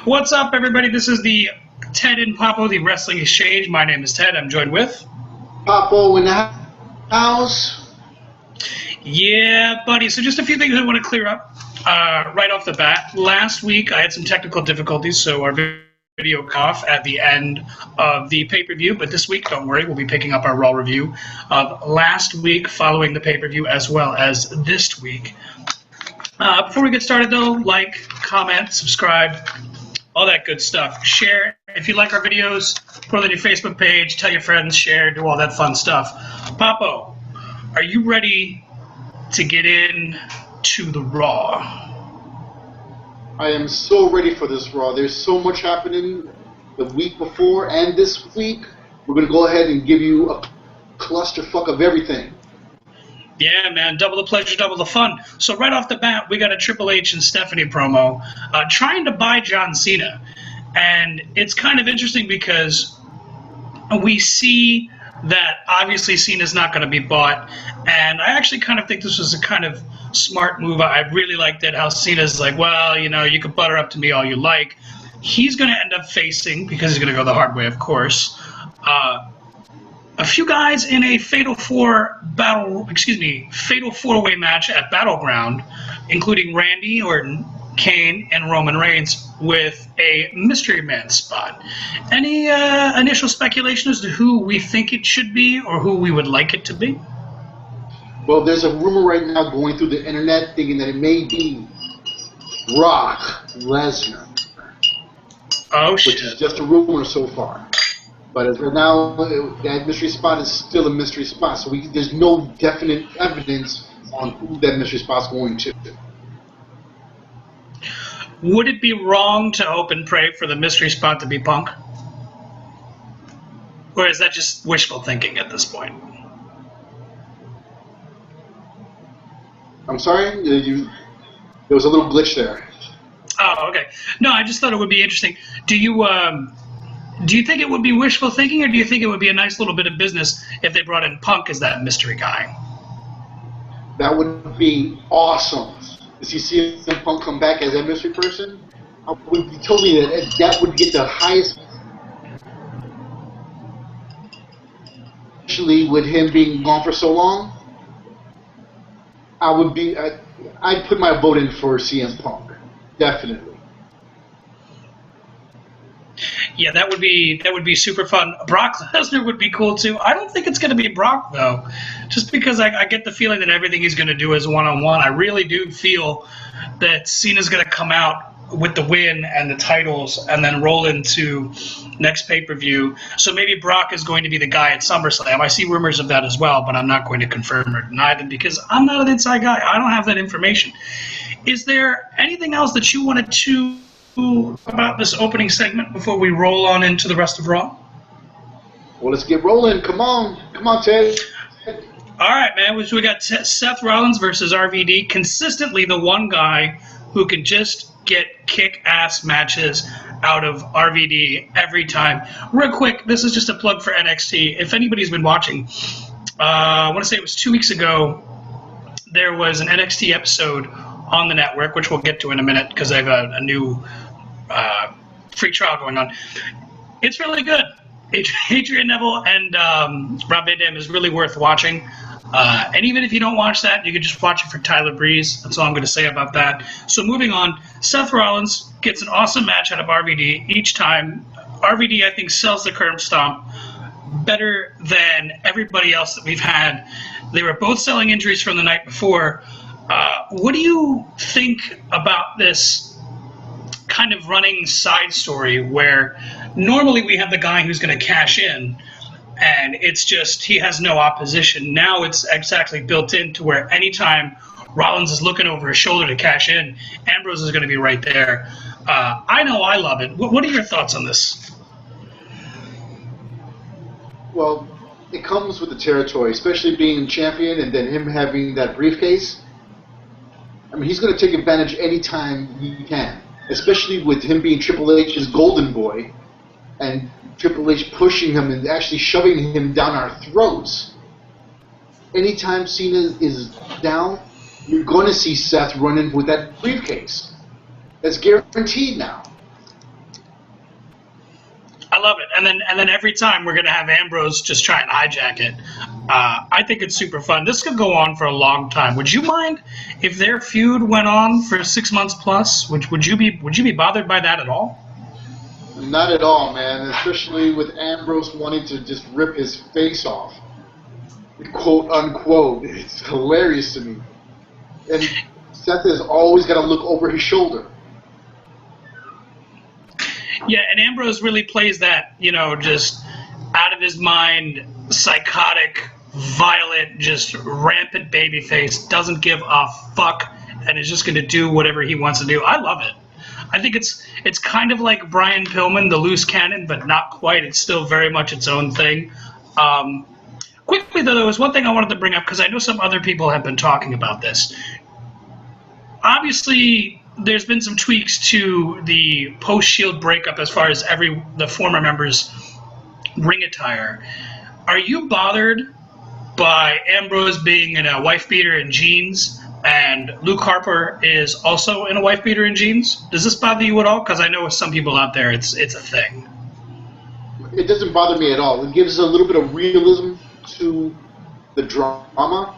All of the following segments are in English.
What's up, everybody? This is the Ted and Papo, the Wrestling Exchange. My name is Ted. I'm joined with... Papo in the house. Yeah, buddy. So just a few things I want to clear up right off the bat. Last week, I had some technical difficulties, so our video cut off at the end of the pay-per-view. But this week, don't worry, we'll be picking up our Raw review of last week following the pay-per-view as well as this week. Before we get started, though, like, comment, subscribe, all that good stuff. Share if you like our videos, put it on your Facebook page, tell your friends, share, do all that fun stuff. Papo, are you ready to get in to the Raw? I am so ready for this Raw. There's so much happening the week before and this week. We're going to go ahead and give you a clusterfuck of everything. Yeah, man, double the pleasure, double the fun. So right off the bat, we got a Triple H and Stephanie promo trying to buy John Cena. And it's kind of interesting because we see that obviously Cena's not going to be bought. And I actually kind of think this was a kind of smart move. I really liked it, how Cena's like, well, you know, you can butter up to me all you like. He's going to end up facing, because he's going to go the hard way, of course, a few guys in a fatal four-way match at Battleground, including Randy Orton, Kane, and Roman Reigns with a mystery man spot. Any initial speculation as to who we think it should be or who we would like it to be? Well, there's a rumor right now going through the internet thinking that it may be Brock Lesnar. Oh, shit. Which is just a rumor so far. But as of now, that mystery spot is still a mystery spot, so there's no definite evidence on who that mystery spot's going to. Would it be wrong to hope and pray for the mystery spot to be Punk? Or is that just wishful thinking at this point? I'm sorry? There was a little glitch there. Oh, okay. No, I just thought it would be interesting. Do you think it would be wishful thinking, or do you think it would be a nice little bit of business if they brought in Punk as that mystery guy? That would be awesome. To see CM Punk come back as that mystery person, you told me that would get the highest, especially with him being gone for so long. I'd put my vote in for CM Punk, definitely. Yeah, that would be super fun. Brock Lesnar would be cool too. I don't think it's going to be Brock though, just because I get the feeling that everything he's going to do is one-on-one. I really do feel that Cena's going to come out with the win and the titles and then roll into next pay-per-view. So maybe Brock is going to be the guy at SummerSlam. I see rumors of that as well, but I'm not going to confirm or deny them because I'm not an inside guy. I don't have that information. Is there anything else that you wanted to about this opening segment before we roll on into the rest of Raw? Well, let's get rolling. Come on, Ted. All right, man. We got Seth Rollins versus RVD. Consistently, the one guy who can just get kick-ass matches out of RVD every time. Real quick, this is just a plug for NXT. If anybody's been watching, I want to say it was 2 weeks ago, there was an NXT episode on the network, which we'll get to in a minute because they have a new free trial going on. It's really good. Adrian Neville and Rob Van Dam is really worth watching. And even if you don't watch that, you can just watch it for Tyler Breeze. That's all I'm going to say about that. So moving on, Seth Rollins gets an awesome match out of RVD each time. RVD, I think, sells the curb stomp better than everybody else that we've had. They were both selling injuries from the night before. What do you think about this kind of running side story where normally we have the guy who's going to cash in and it's just he has no opposition? Now it's exactly built into where anytime Rollins is looking over his shoulder to cash in, Ambrose is going to be right there. I know I love it. What are your thoughts on this? Well, it comes with the territory, especially being champion and then him having that briefcase. I mean, he's going to take advantage anytime he can, especially with him being Triple H's golden boy and Triple H pushing him and actually shoving him down our throats. Anytime Cena is down, you're going to see Seth running with that briefcase. That's guaranteed now. I love it. And then every time we're gonna have Ambrose just try and hijack it. I think it's super fun. This could go on for a long time. Would you mind if their feud went on for 6 months plus? Would you be bothered by that at all? Not at all, man. Especially with Ambrose wanting to just rip his face off, quote unquote. It's hilarious to me. And Seth has always got to look over his shoulder. Yeah, and Ambrose really plays that, just out of his mind, psychotic, violent, just rampant babyface, doesn't give a fuck, and is just going to do whatever he wants to do. I love it. I think it's kind of like Brian Pillman, the loose cannon, but not quite. It's still very much its own thing. Quickly, though, there was one thing I wanted to bring up, because I know some other people have been talking about this. Obviously, there's been some tweaks to the post-Shield breakup as far as the former members' ring attire. Are you bothered by Ambrose being in a wife beater and jeans, and Luke Harper is also in a wife beater and jeans? Does this bother you at all? Because I know with some people out there, it's a thing. It doesn't bother me at all. It gives a little bit of realism to the drama.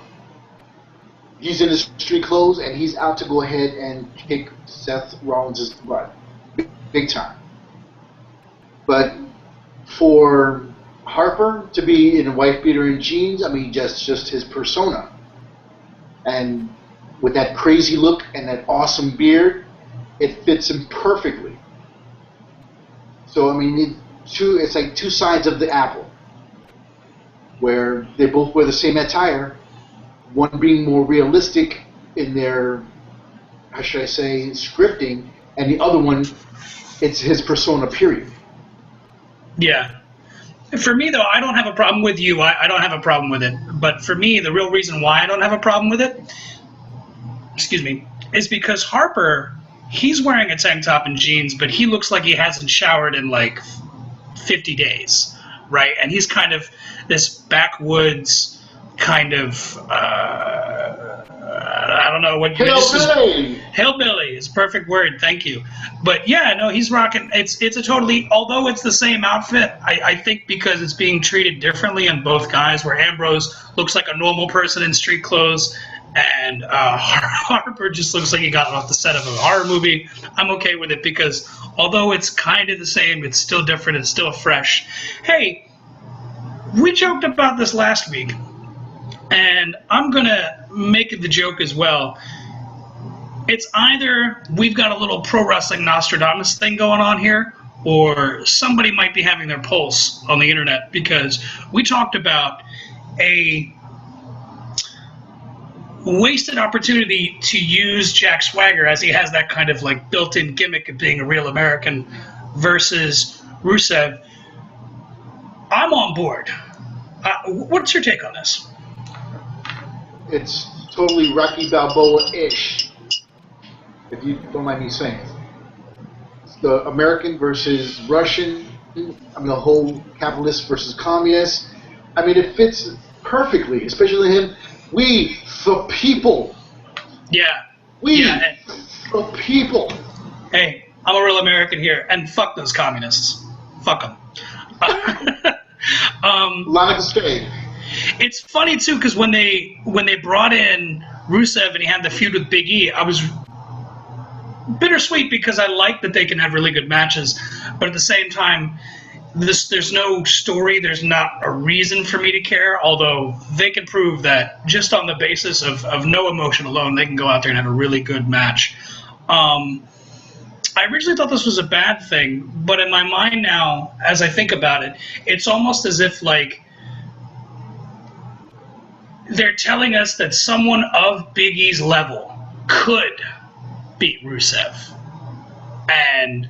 He's in his street clothes, and he's out to go ahead and kick Seth Rollins' butt. Big time. But for Harper to be in a wife beater and jeans, I mean, just his persona. And with that crazy look and that awesome beard, it fits him perfectly. So, I mean, it's like two sides of the apple, where they both wear the same attire, one being more realistic in their, how should I say, scripting, and the other one, it's his persona, period. Yeah. For me, though, I don't have a problem with you. I don't have a problem with it. But for me, the real reason why I don't have a problem with it, is because Harper, he's wearing a tank top and jeans, but he looks like he hasn't showered in like 50 days, right? And he's kind of this backwoods kind of, I don't know what Hillbilly! Hillbilly is a perfect word, thank you. But yeah, no, he's rocking, it's a totally, although it's the same outfit, I think because it's being treated differently on both guys, where Ambrose looks like a normal person in street clothes, and Harper just looks like he got off the set of a horror movie. I'm okay with it because although it's kind of the same, it's still different, it's still fresh. Hey, we joked about this last week, and I'm going to make it the joke as well. It's either we've got a little pro wrestling Nostradamus thing going on here, or somebody might be having their pulse on the internet, because we talked about a wasted opportunity to use Jack Swagger, as he has that kind of like built-in gimmick of being a real American, versus Rusev. I'm on board. What's your take on this? It's totally Rocky Balboa-ish, if you don't mind me saying. It's the American versus Russian, I mean the whole capitalist versus communist. I mean, it fits perfectly, especially him. We, the people. Yeah. The people. Hey, I'm a real American here, and fuck those communists. Fuck them. Line of escape. It's funny too, because when they brought in Rusev and he had the feud with Big E, I was bittersweet because I like that they can have really good matches, but at the same time, there's no story, there's not a reason for me to care, although they can prove that just on the basis of no emotion alone, they can go out there and have a really good match. I originally thought this was a bad thing, but in my mind now, as I think about it, it's almost as if like they're telling us that someone of Big E's level could beat Rusev. And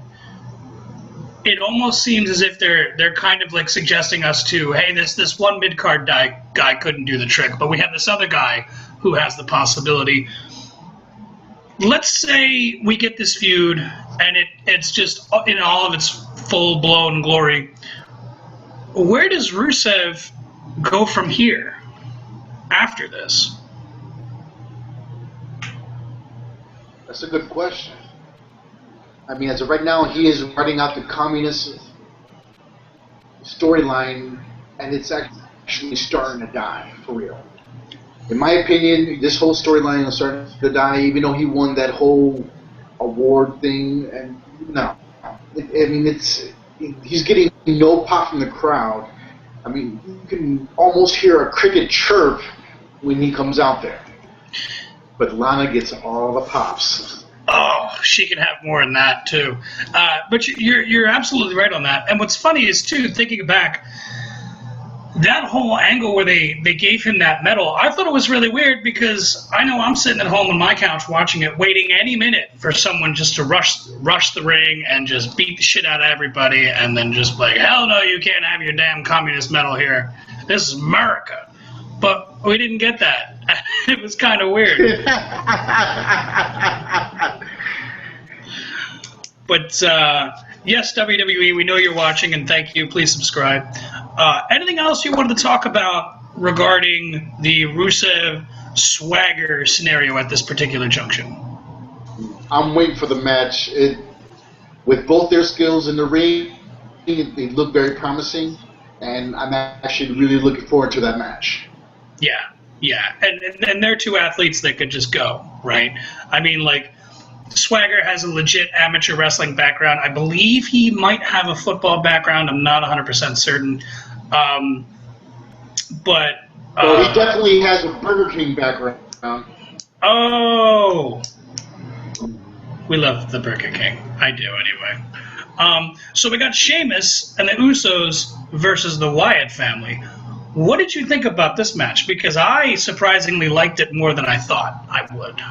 it almost seems as if they're kind of like suggesting us to, hey, this one mid-card guy couldn't do the trick, but we have this other guy who has the possibility. Let's say we get this feud and it's just in all of its full-blown glory. Where does Rusev go from here after this? That's a good question. I mean, as of right now, he is writing out the communist storyline, and it's actually starting to die for real. In my opinion, this whole storyline is starting to die, even though he won that whole award thing. And no, he's getting no pop from the crowd. I mean, you can almost hear a cricket chirp when he comes out there. But Lana gets all the pops. Oh, she can have more than that too. But you're absolutely right on that. And what's funny is too, thinking back, that whole angle where they gave him that medal, I thought it was really weird because I know I'm sitting at home on my couch watching it, waiting any minute for someone just to rush the ring and just beat the shit out of everybody, and then just like, hell no, you can't have your damn communist medal here. This is America. But we didn't get that. It was kind of weird. But yes, WWE, we know you're watching, and thank you. Please subscribe. Anything else you wanted to talk about regarding the Rusev Swagger scenario at this particular junction? I'm waiting for the match. With both their skills in the ring, they look very promising, and I'm actually really looking forward to that match. Yeah, and they're two athletes that could just go, right? I mean, like, Swagger has a legit amateur wrestling background. I believe he might have a football background. I'm not 100% certain. But well, he definitely has a Burger King background. Oh, we love the Burger King. I do, anyway. So we got Sheamus and the Usos versus the Wyatt family. What did you think about this match? Because I surprisingly liked it more than I thought I would.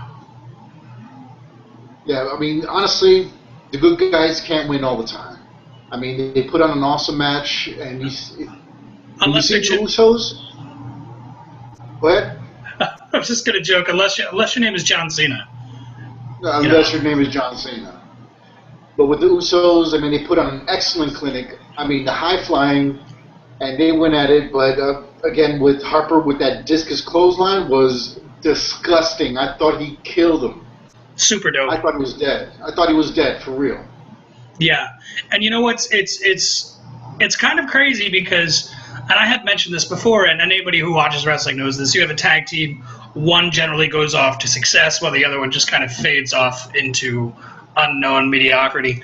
Yeah, I mean, honestly, the good guys can't win all the time. I mean, they put on an awesome match, and unless you see the Usos. What? I was just gonna joke. Unless your name is John Cena. Unless your name is John Cena. But with the Usos, I mean, they put on an excellent clinic. I mean, the high flying, and they went at it. But again, with Harper with that discus clothesline was disgusting. I thought he killed him. Super dope. I thought he was dead. I thought he was dead for real. Yeah, and you know what's it's kind of crazy because, and I had mentioned this before, and anybody who watches wrestling knows this. You have a tag team. One generally goes off to success, while the other one just kind of fades off into unknown mediocrity.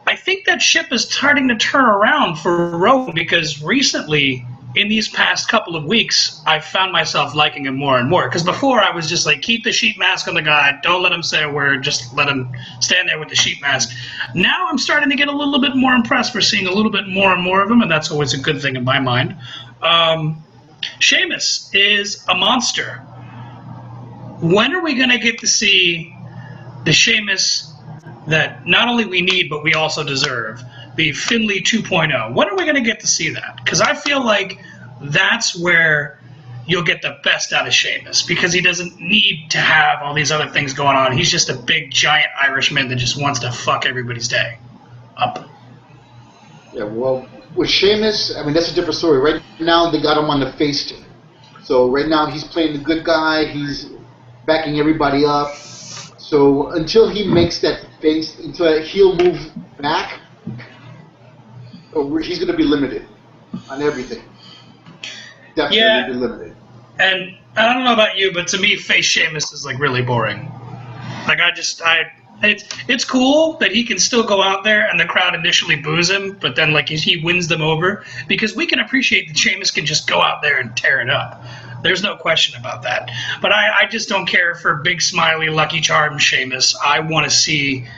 I think that ship is starting to turn around for RAW because recently, in these past couple of weeks, I've found myself liking him more and more. Because before I was just like, keep the sheet mask on the guy, don't let him say a word, just let him stand there with the sheet mask. Now I'm starting to get a little bit more impressed. We're seeing a little bit more and more of him, and that's always a good thing in my mind. Sheamus is a monster. When are we going to get to see the Sheamus that not only we need, but we also deserve? The Finley 2.0. When are we going to get to see that? Because I feel like that's where you'll get the best out of Sheamus, because he doesn't need to have all these other things going on. He's just a big, giant Irishman that just wants to fuck everybody's day up. Yeah, well, with Sheamus, I mean, that's a different story. Right now, they got him on the face team. So right now, he's playing the good guy. He's backing everybody up. So until he makes that face, until he'll move back, he's going to be limited on everything. Definitely be limited. And I don't know about you, but to me, face Sheamus is like really boring. Like it's cool that he can still go out there and the crowd initially boos him, but then like he wins them over, because we can appreciate that Sheamus can just go out there and tear it up. There's no question about that. But I just don't care for big smiley Lucky Charms Sheamus. I want to see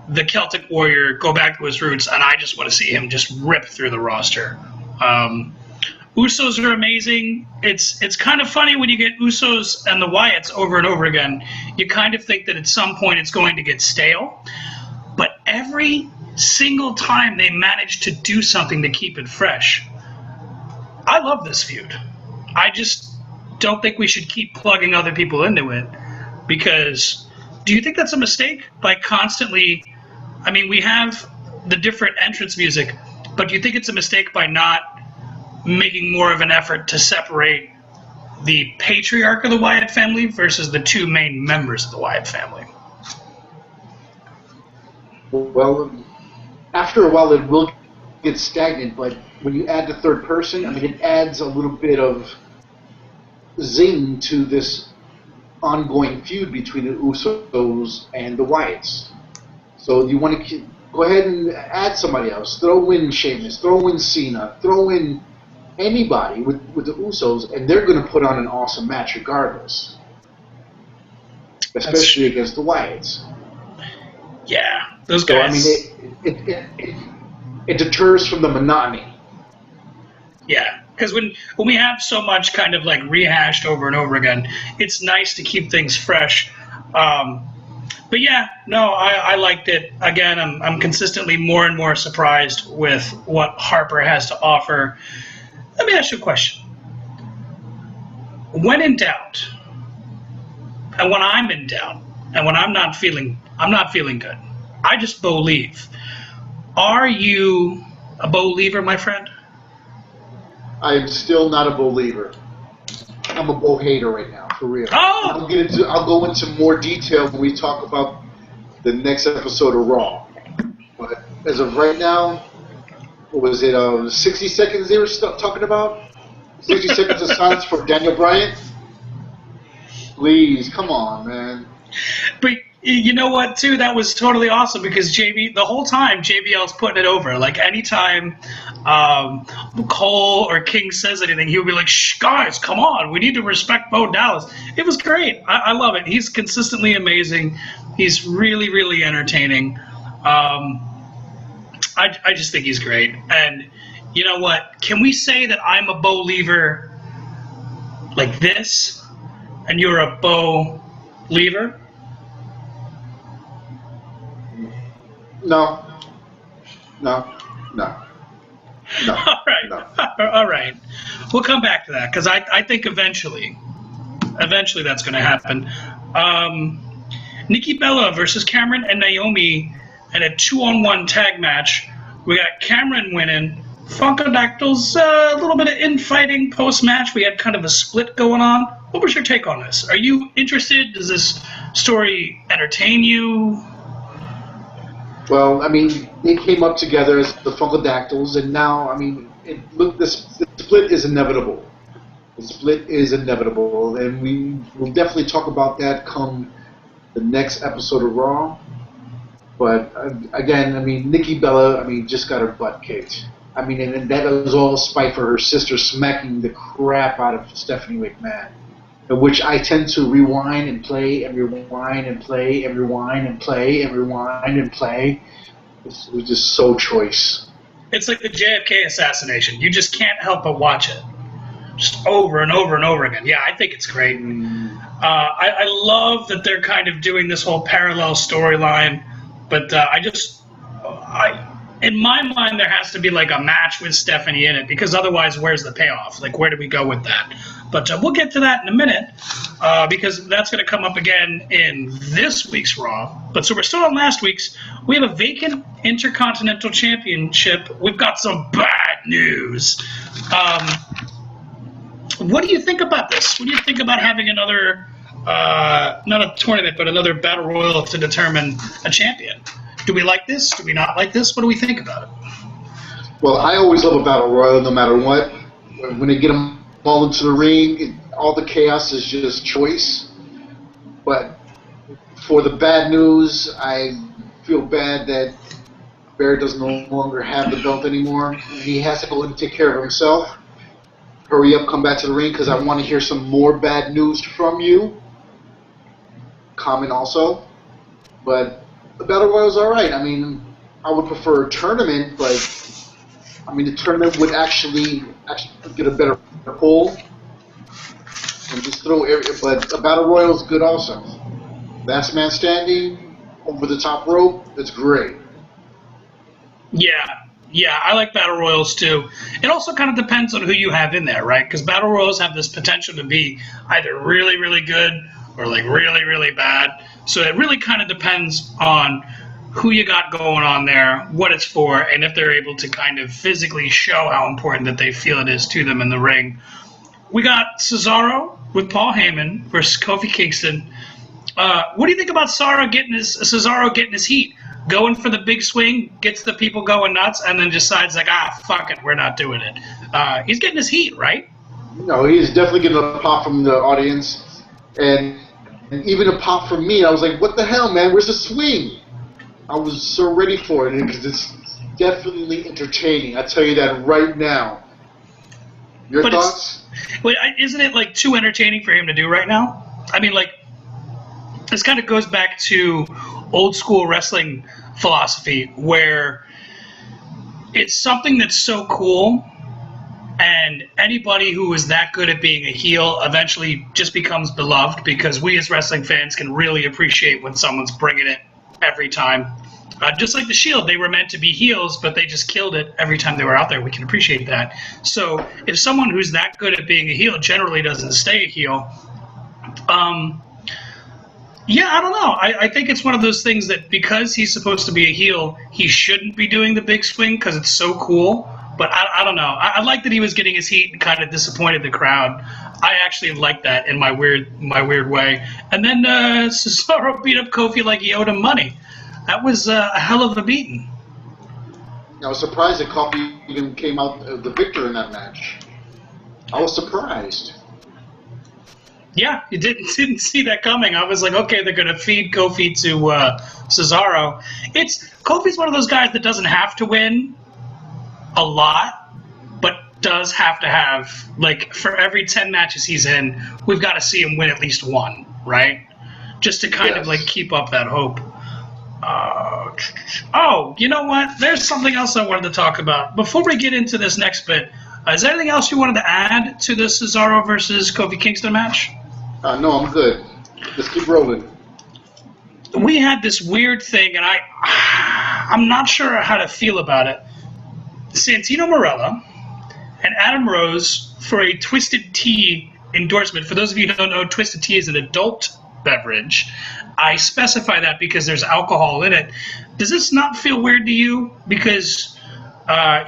the Celtic Warrior go back to his roots, and I just want to see him just rip through the roster. Usos are amazing. It's kind of funny when you get Usos and the Wyatts over and over again. You kind of think that at some point it's going to get stale. But every single time they manage to do something to keep it fresh. I love this feud. I just don't think we should keep plugging other people into it, because do you think that's a mistake by constantly... I mean, we have the different entrance music, but do you think it's a mistake by not making more of an effort to separate the patriarch of the Wyatt family versus the two main members of the Wyatt family? Well, after a while it will get stagnant. But when you add the third person, I mean, it adds a little bit of zing to this ongoing feud between the Usos and the Wyatts. So you want to go ahead and add somebody else. Throw in Sheamus, throw in Cena, throw in anybody with the Usos, and they're going to put on an awesome match regardless. Especially against the Wyatts. Yeah, those guys. So, I mean, it deters from the monotony. Yeah, because when we have so much kind of like rehashed over and over again, it's nice to keep things fresh. But yeah, no, I liked it. Again, I'm consistently more and more surprised with what Harper has to offer. Let me ask you a question. When in doubt, and when I'm in doubt, and when I'm not feeling good, I just believe. Are you a believer, my friend? I am still not a believer. I'm a Bo hater right now, for real. Oh! I'll go into more detail when we talk about the next episode of Raw. But as of right now, what was it? 60 seconds they were talking about? 60 seconds of silence for Daniel Bryan. Please, come on, man. But you know what, too? That was totally awesome because the whole time, JBL's putting it over. Like, anytime Cole or King says anything, he would be like, shh, guys, come on. We need to respect Bo Dallas. It was great. I love it. He's consistently amazing. He's really, really entertaining. I just think he's great. And you know what? Can we say that I'm a Bo-lever like this, and you're a Bo-lever? No. All right. No. All right. We'll come back to that because I think eventually that's going to happen. Nikki Bella versus Cameron and Naomi in a 2-on-1 tag match. We got Cameron winning. Funkadactyls, a little bit of infighting post-match. We had kind of a split going on. What was your take on this? Are you interested? Does this story entertain you? Well, I mean, they came up together as the Funkadactyls, and now, I mean, the split is inevitable. The split is inevitable, and we will definitely talk about that come the next episode of Raw. But, again, I mean, Nikki Bella, I mean, just got her butt kicked. I mean, and that was all spite for her sister smacking the crap out of Stephanie McMahon, which I tend to rewind and play and rewind and play and rewind and play and rewind and play. It was just so choice. It's like the JFK assassination. You just can't help but watch it. Just over and over and over again. Yeah, I think it's great. I love that they're kind of doing this whole parallel storyline, but in my mind, there has to be like a match with Stephanie in it, because otherwise, where's the payoff? Like, where do we go with that? But we'll get to that in a minute, because that's going to come up again in this week's Raw. But so we're still on last week's. We have a vacant Intercontinental Championship. We've got some bad news. What do you think about this? What do you think about having another, not a tournament, but another battle royal to determine a champion? Do we like this? Do we not like this? What do we think about it? Well, I always love a battle royal no matter what. When they get them all into the ring, all the chaos is just choice. But for the bad news, I feel bad that Barrett does no longer have the belt anymore. He has to go and take care of himself. Hurry up, come back to the ring, because I want to hear some more bad news from you. Comment also. But the Battle Royal is alright. I mean, I would prefer a tournament, but I mean, the tournament would actually get a better pull. And just but a Battle Royal is good also. Last man standing, over the top rope, it's great. Yeah, I like Battle Royals too. It also kind of depends on who you have in there, right? Because Battle Royals have this potential to be either really, really good or like really, really bad. So it really kind of depends on who you got going on there, what it's for, and if they're able to kind of physically show how important that they feel it is to them in the ring. We got Cesaro with Paul Heyman versus Kofi Kingston. What do you think about Cesaro getting his heat going for the big swing, gets the people going nuts, and then decides like, fuck it, we're not doing it. He's getting his heat, right? No, he's definitely getting a pop from the audience, and even a pop from me. I was like, what the hell, man? Where's the swing? I was so ready for it because it's definitely entertaining. I tell you that right now. Your thoughts? But isn't it like too entertaining for him to do right now? I mean, like, this kind of goes back to old school wrestling philosophy where it's something that's so cool, and anybody who is that good at being a heel eventually just becomes beloved because we as wrestling fans can really appreciate when someone's bringing it every time. Just like the Shield, they were meant to be heels, but they just killed it every time they were out there. We can appreciate that. So if someone who's that good at being a heel generally doesn't stay a heel, yeah, I don't know. I think it's one of those things that because he's supposed to be a heel, he shouldn't be doing the big swing because it's so cool. But I don't know. I like that he was getting his heat and kind of disappointed the crowd. I actually like that in my weird way. And then Cesaro beat up Kofi like he owed him money. That was a hell of a beating. I was surprised that Kofi even came out the victor in that match. I was surprised. Yeah, you didn't see that coming. I was like, okay, they're going to feed Kofi to Cesaro. Kofi's one of those guys that doesn't have to win a lot, but does have to have, like, for every 10 matches he's in, we've got to see him win at least one, right? Just to kind of, like, keep up that hope. Oh, you know what? There's something else I wanted to talk about. Before we get into this next bit, is there anything else you wanted to add to the Cesaro versus Kofi Kingston match? No, I'm good. Let's keep rolling. We had this weird thing, and I'm not sure how to feel about it. Santino Marella and Adam Rose for a Twisted Tea endorsement. For those of you who don't know, Twisted Tea is an adult beverage. I specify that because there's alcohol in it. Does this not feel weird to you? Because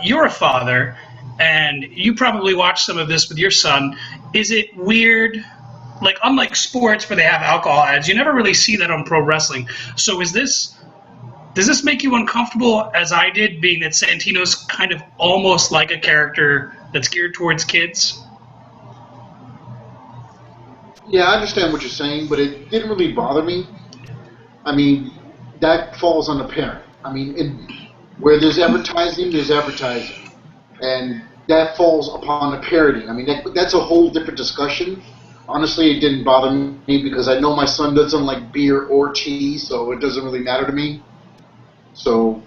you're a father, and you probably watch some of this with your son. Is it weird? Like, unlike sports where they have alcohol ads, you never really see that on pro wrestling. So does this make you uncomfortable, as I did, being that Santino's kind of almost like a character that's geared towards kids? Yeah, I understand what you're saying, but it didn't really bother me. I mean, that falls on the parent. I mean, where there's advertising, and that falls upon the parenting. I mean, that's a whole different discussion. Honestly, it didn't bother me because I know my son doesn't like beer or tea, so it doesn't really matter to me. So,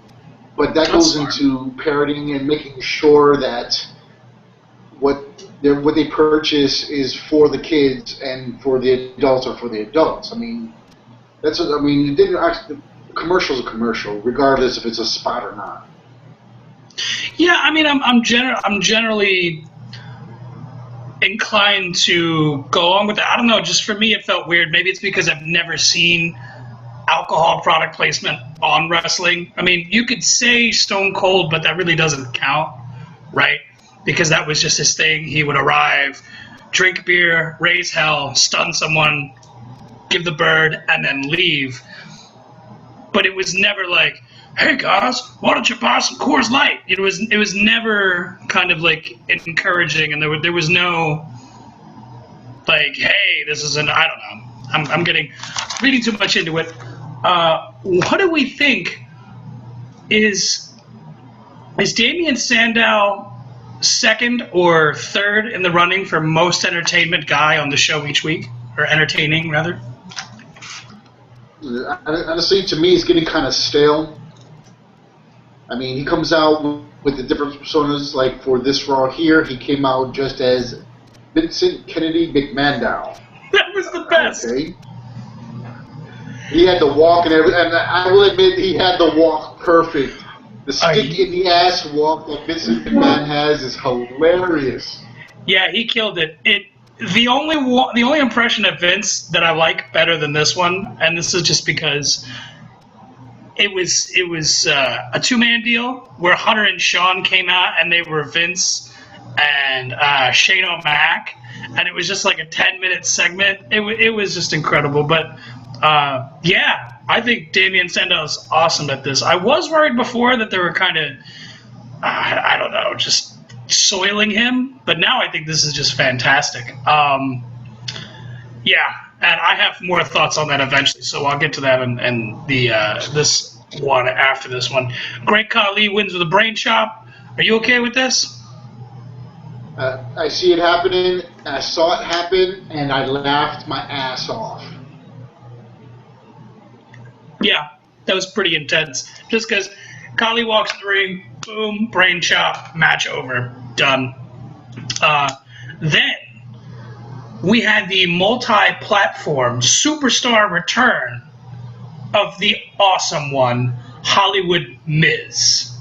but that goes into parroting and making sure that what they purchase is for the kids and for the adults are for the adults. I mean, it didn't actually. The commercial's a commercial, regardless if it's a spot or not. Yeah, I mean, I'm generally inclined to go along with that. I don't know. Just for me, it felt weird. Maybe it's because I've never seen alcohol product placement on wrestling. I mean, you could say Stone Cold, but that really doesn't count, right? Because that was just his thing. He would arrive, drink beer, raise hell, stun someone, give the bird, and then leave. But it was never like, hey guys, why don't you buy some Coors Light? It was never kind of like encouraging, and there was no like, hey, this is an, I don't know. I'm reading too much into it. What do we think is Damian Sandow second or third in the running for most entertainment guy on the show each week, or entertaining rather? Honestly, to me, it's getting kind of stale. I mean, he comes out with the different personas. Like for this Raw here, he came out just as Vincent Kennedy McMandow. That was the best. Okay. He had the walk and everything, and I will admit he had the walk perfect. The stick in the ass walk that Vincent McMahon has is hilarious. Yeah, he killed it. The only impression of Vince that I like better than this one, and this is just because it was a two-man deal where Hunter and Sean came out and they were Vince and Shane O'Mac, and it was just like a 10-minute segment. It was just incredible. But Yeah, I think Damien Sandow's awesome at this. I was worried before that they were kind of, I don't know, just soiling him, but now I think this is just fantastic. Yeah, and I have more thoughts on that eventually, so I'll get to that and the this one after this one. Great Khali wins with a brain chop. Are you okay with this? I see it happening. I saw it happen, and I laughed my ass off. Yeah, that was pretty intense. Just because Khali walks in the ring, boom, brain chop, match over, done. Then we had the multi-platform superstar return of the awesome one, Hollywood Miz.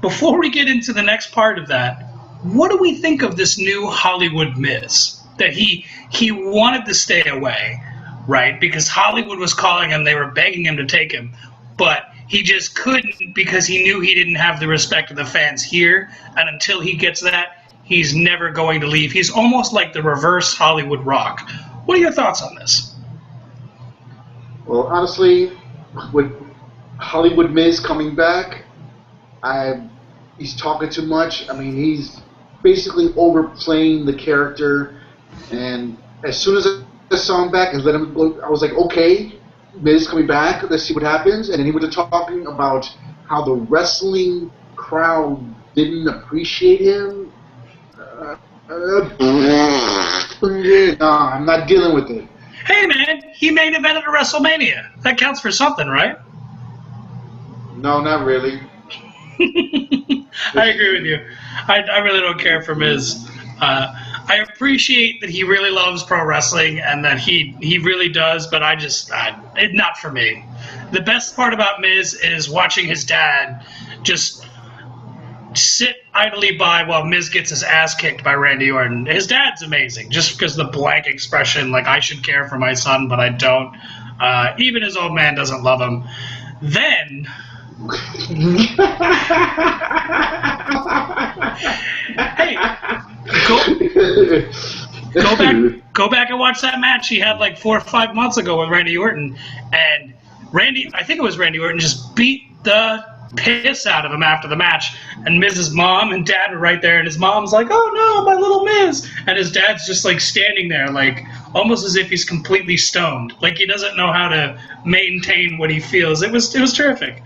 Before we get into the next part of that, what do we think of this new Hollywood Miz? That he wanted to stay away, right? Because Hollywood was calling him, they were begging him to take him, but he just couldn't because he knew he didn't have the respect of the fans here, and until he gets that, he's never going to leave. He's almost like the reverse Hollywood Rock. What are your thoughts on this? Well, honestly, with Hollywood Miz coming back, he's talking too much. I mean, he's basically overplaying the character. And as soon as I saw him back and let him go, I was like, okay, Miz coming back. Let's see what happens. And then he was talking about how the wrestling crowd didn't appreciate him. No, I'm not dealing with it. Hey, man, he main evented a WrestleMania. That counts for something, right? No, not really. I agree with you. I really don't care for Miz. I appreciate that he really loves pro wrestling and that he really does, but not for me. The best part about Miz is watching his dad just sit idly by while Miz gets his ass kicked by Randy Orton. His dad's amazing, just because the blank expression, like, I should care for my son, but I don't. Even his old man doesn't love him. Then... hey, go back and watch that match he had like 4 or 5 months ago with Randy Orton, and I think it was Randy Orton, just beat the piss out of him after the match, and Miz's mom and dad were right there, and his mom's like, "Oh no, my little Miz," and his dad's just like standing there, like almost as if he's completely stoned, like he doesn't know how to maintain what he feels. It was terrific.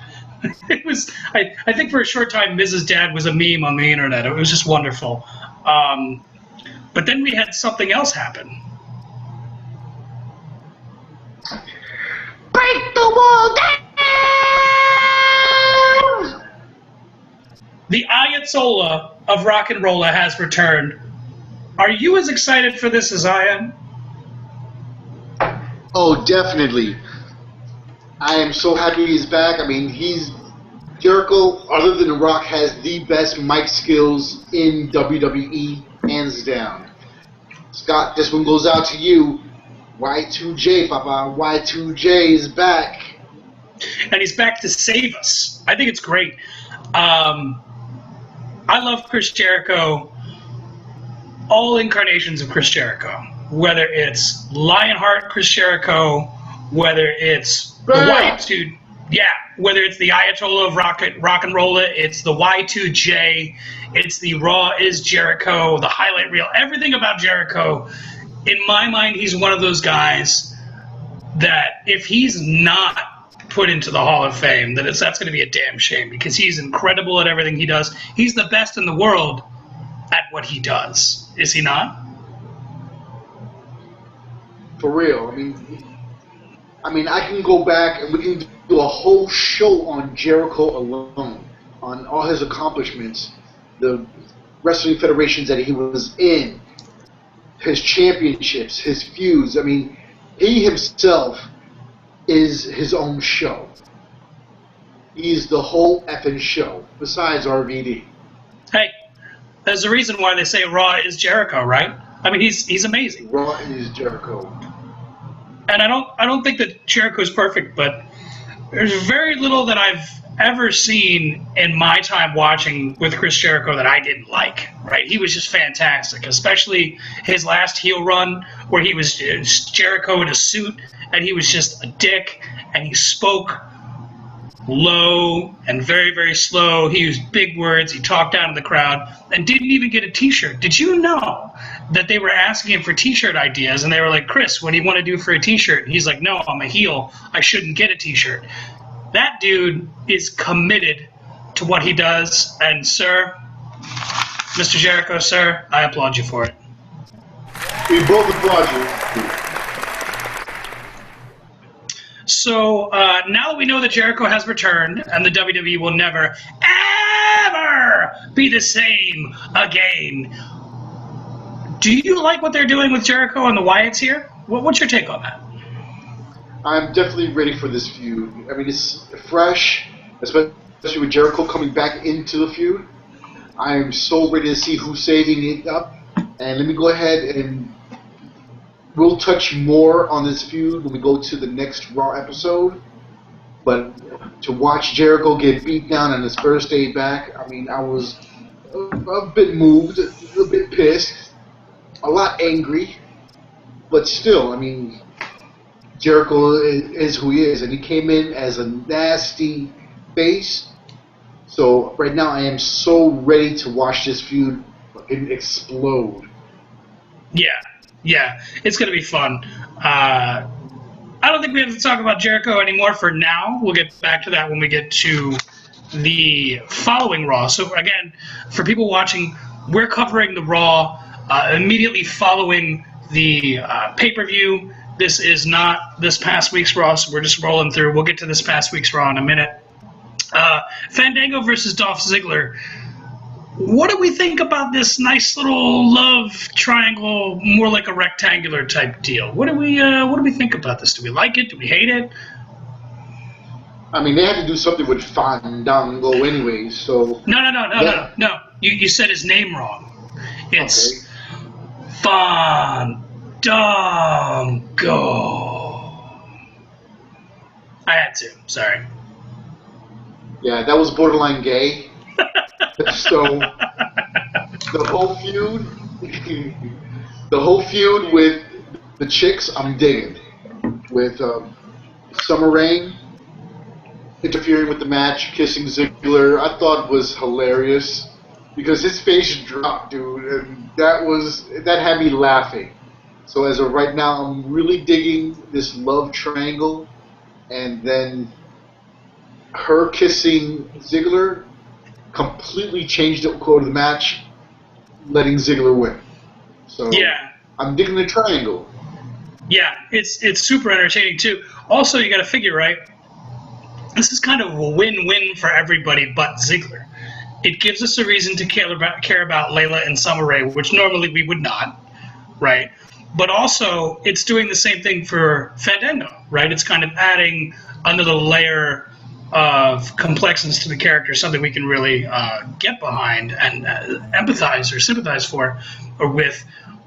It was. I think for a short time, Miz's dad was a meme on the internet. It was just wonderful. But then we had something else happen. Break the wall down! The Ayatollah of Rock and Rolla has returned. Are you as excited for this as I am? Oh, definitely. I am so happy he's back. I mean, Jericho, other than The Rock, has the best mic skills in WWE, hands down. Scott, this one goes out to you. Y2J, Papa. Y2J is back. And he's back to save us. I think it's great. I love Chris Jericho, all incarnations of Chris Jericho. Whether it's Lionheart Chris Jericho, whether it's the Y2, whether it's the Ayatollah of Rock and Rolla, it's the Y2J, it's the Raw is Jericho, the highlight reel, everything about Jericho. In my mind, he's one of those guys that if he's not put into the Hall of Fame, that's going to be a damn shame, because he's incredible at everything he does. He's the best in the world at what he does. Is he not? For real. I mean, I can go back and we can do a whole show on Jericho alone, on all his accomplishments, the wrestling federations that he was in, his championships, his feuds. I mean, he himself is his own show. He's the whole effing show, besides RVD. Hey, there's a reason why they say Raw is Jericho, right? I mean, he's amazing. Raw is Jericho. And I don't think that Jericho is perfect, but there's very little that I've ever seen in my time watching with Chris Jericho that I didn't like, right? He was just fantastic, especially his last heel run where he was Jericho in a suit and he was just a dick and he spoke low and very, very slow. He used big words. He talked down to the crowd and didn't even get a T-shirt. Did you know that they were asking him for T-shirt ideas and they were like, Chris, what do you want to do for a T-shirt? And he's like, no, I'm a heel. I shouldn't get a T-shirt. That dude is committed to what he does, and sir, Mr. Jericho, sir, I applaud you for it. We both applaud you. So now that we know that Jericho has returned, and the WWE will never, ever be the same again, do you like what they're doing with Jericho and the Wyatts here? What's your take on that? I'm definitely ready for this feud. I mean, it's fresh, especially with Jericho coming back into the feud. I am so ready to see who's saving it up. And let me go ahead and we'll touch more on this feud when we go to the next Raw episode. But to watch Jericho get beat down on his first day back, I mean, I was a bit moved, a bit pissed, a lot angry. But still, I mean, Jericho is who he is, and he came in as a nasty face. So right now I am so ready to watch this feud explode. Yeah, it's going to be fun. I don't think we have to talk about Jericho anymore for now. We'll get back to that when we get to the following Raw. So again, for people watching, we're covering the Raw immediately following the pay-per-view. This is not this past week's Raw, so we're just rolling through. We'll get to this past week's Raw in a minute. Fandango versus Dolph Ziggler. What do we think about this nice little love triangle, more like a rectangular type deal? What do we think about this? Do we like it? Do we hate it? I mean, they had to do something with Fandango anyway, so... No. You said his name wrong. It's Fandango. I had to. Sorry. Yeah, that was borderline gay. So the whole feud with the chicks, I'm digging. With Summer Rain interfering with the match, kissing Ziggler, I thought was hilarious because his face dropped, dude, and that had me laughing. So as of right now, I'm really digging this love triangle, and then her kissing Ziggler completely changed the core of the match, letting Ziggler win. So yeah, I'm digging the triangle. Yeah, it's super entertaining too. Also, you got to figure, right? This is kind of a win-win for everybody but Ziggler. It gives us a reason to care about Layla and Summer Rae, which normally we would not, right? But also, it's doing the same thing for Fandango, right? It's kind of adding another layer of complexness to the character, something we can really get behind and empathize or sympathize for or with.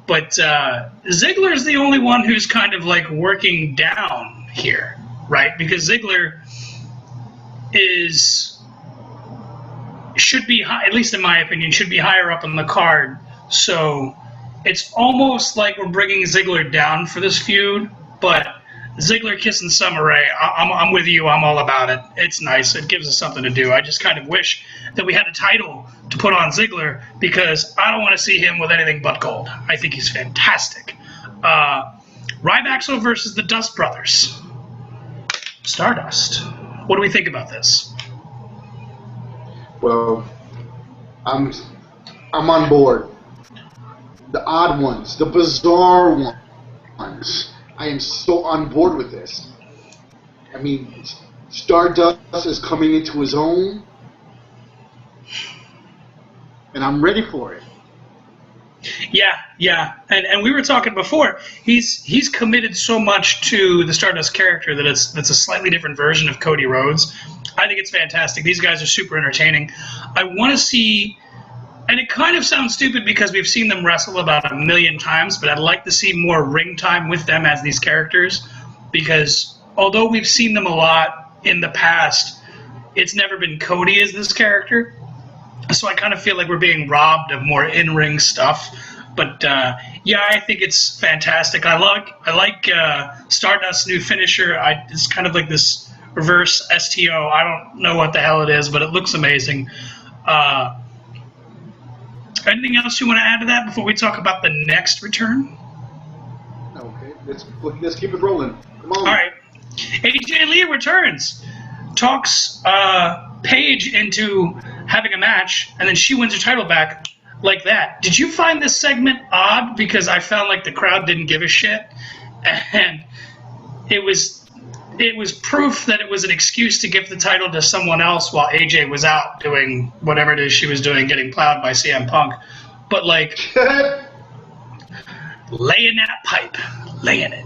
But Ziggler is the only one who's kind of like working down here, right? Because Ziggler should be high, at least in my opinion, should be higher up on the card. So it's almost like we're bringing Ziggler down for this feud, but Ziggler kissing Summer Rae, I'm with you. I'm all about it. It's nice. It gives us something to do. I just kind of wish that we had a title to put on Ziggler because I don't want to see him with anything but gold. I think he's fantastic. Ryback versus the Dust Brothers. Stardust. What do we think about this? Well, I'm on board. The odd ones, the bizarre ones. I am so on board with this. I mean, Stardust is coming into his own, and I'm ready for it. Yeah, and we were talking before. He's committed so much to the Stardust character that that's a slightly different version of Cody Rhodes. I think it's fantastic. These guys are super entertaining. I want to see, and it kind of sounds stupid because we've seen them wrestle about 1 million times, but I'd like to see more ring time with them as these characters because although we've seen them a lot in the past, it's never been Cody as this character. So I kind of feel like we're being robbed of more in-ring stuff. But yeah, I think it's fantastic. I like Stardust's new finisher. It's kind of like this reverse STO. I don't know what the hell it is, but it looks amazing. Anything else you want to add to that before we talk about the next return? Okay, let's keep it rolling. Come on. All right. AJ Lee returns, talks Paige into having a match, and then she wins her title back like that. Did you find this segment odd? Because I found like the crowd didn't give a shit, and it was proof that it was an excuse to give the title to someone else while AJ was out doing whatever it is she was doing, getting plowed by CM Punk. But like, laying that pipe, laying it.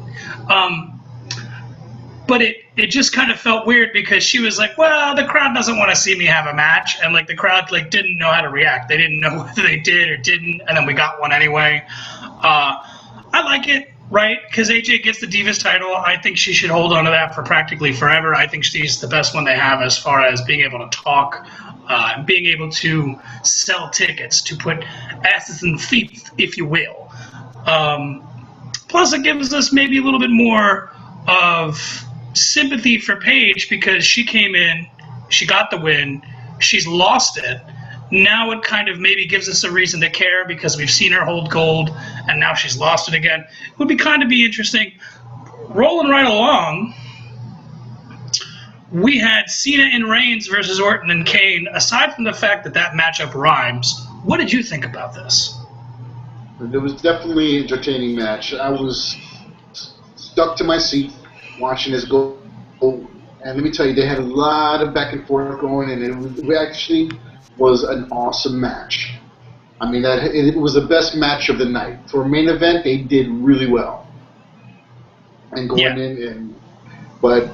But it just kind of felt weird because she was like, well, the crowd doesn't want to see me have a match, and like the crowd like didn't know how to react. They didn't know whether they did or didn't, and then we got one anyway. I like it. Right, because AJ gets the Divas title. I think she should hold on to that for practically forever. I think she's the best one they have as far as being able to talk, being able to sell tickets, to put asses in feet, if you will. Plus, it gives us maybe a little bit more of sympathy for Paige because she came in, she got the win, she's lost it. Now it kind of maybe gives us a reason to care because we've seen her hold gold and now she's lost it again. It would be kind of be interesting. Rolling right along, we had Cena and Reigns versus Orton and Kane. Aside from the fact that that matchup rhymes, what did you think about this? It was definitely an entertaining match. I was stuck to my seat watching this go. And let me tell you, they had a lot of back and forth going, and it actually was an awesome match. I mean, it was the best match of the night. For a main event, they did really well. And going in, but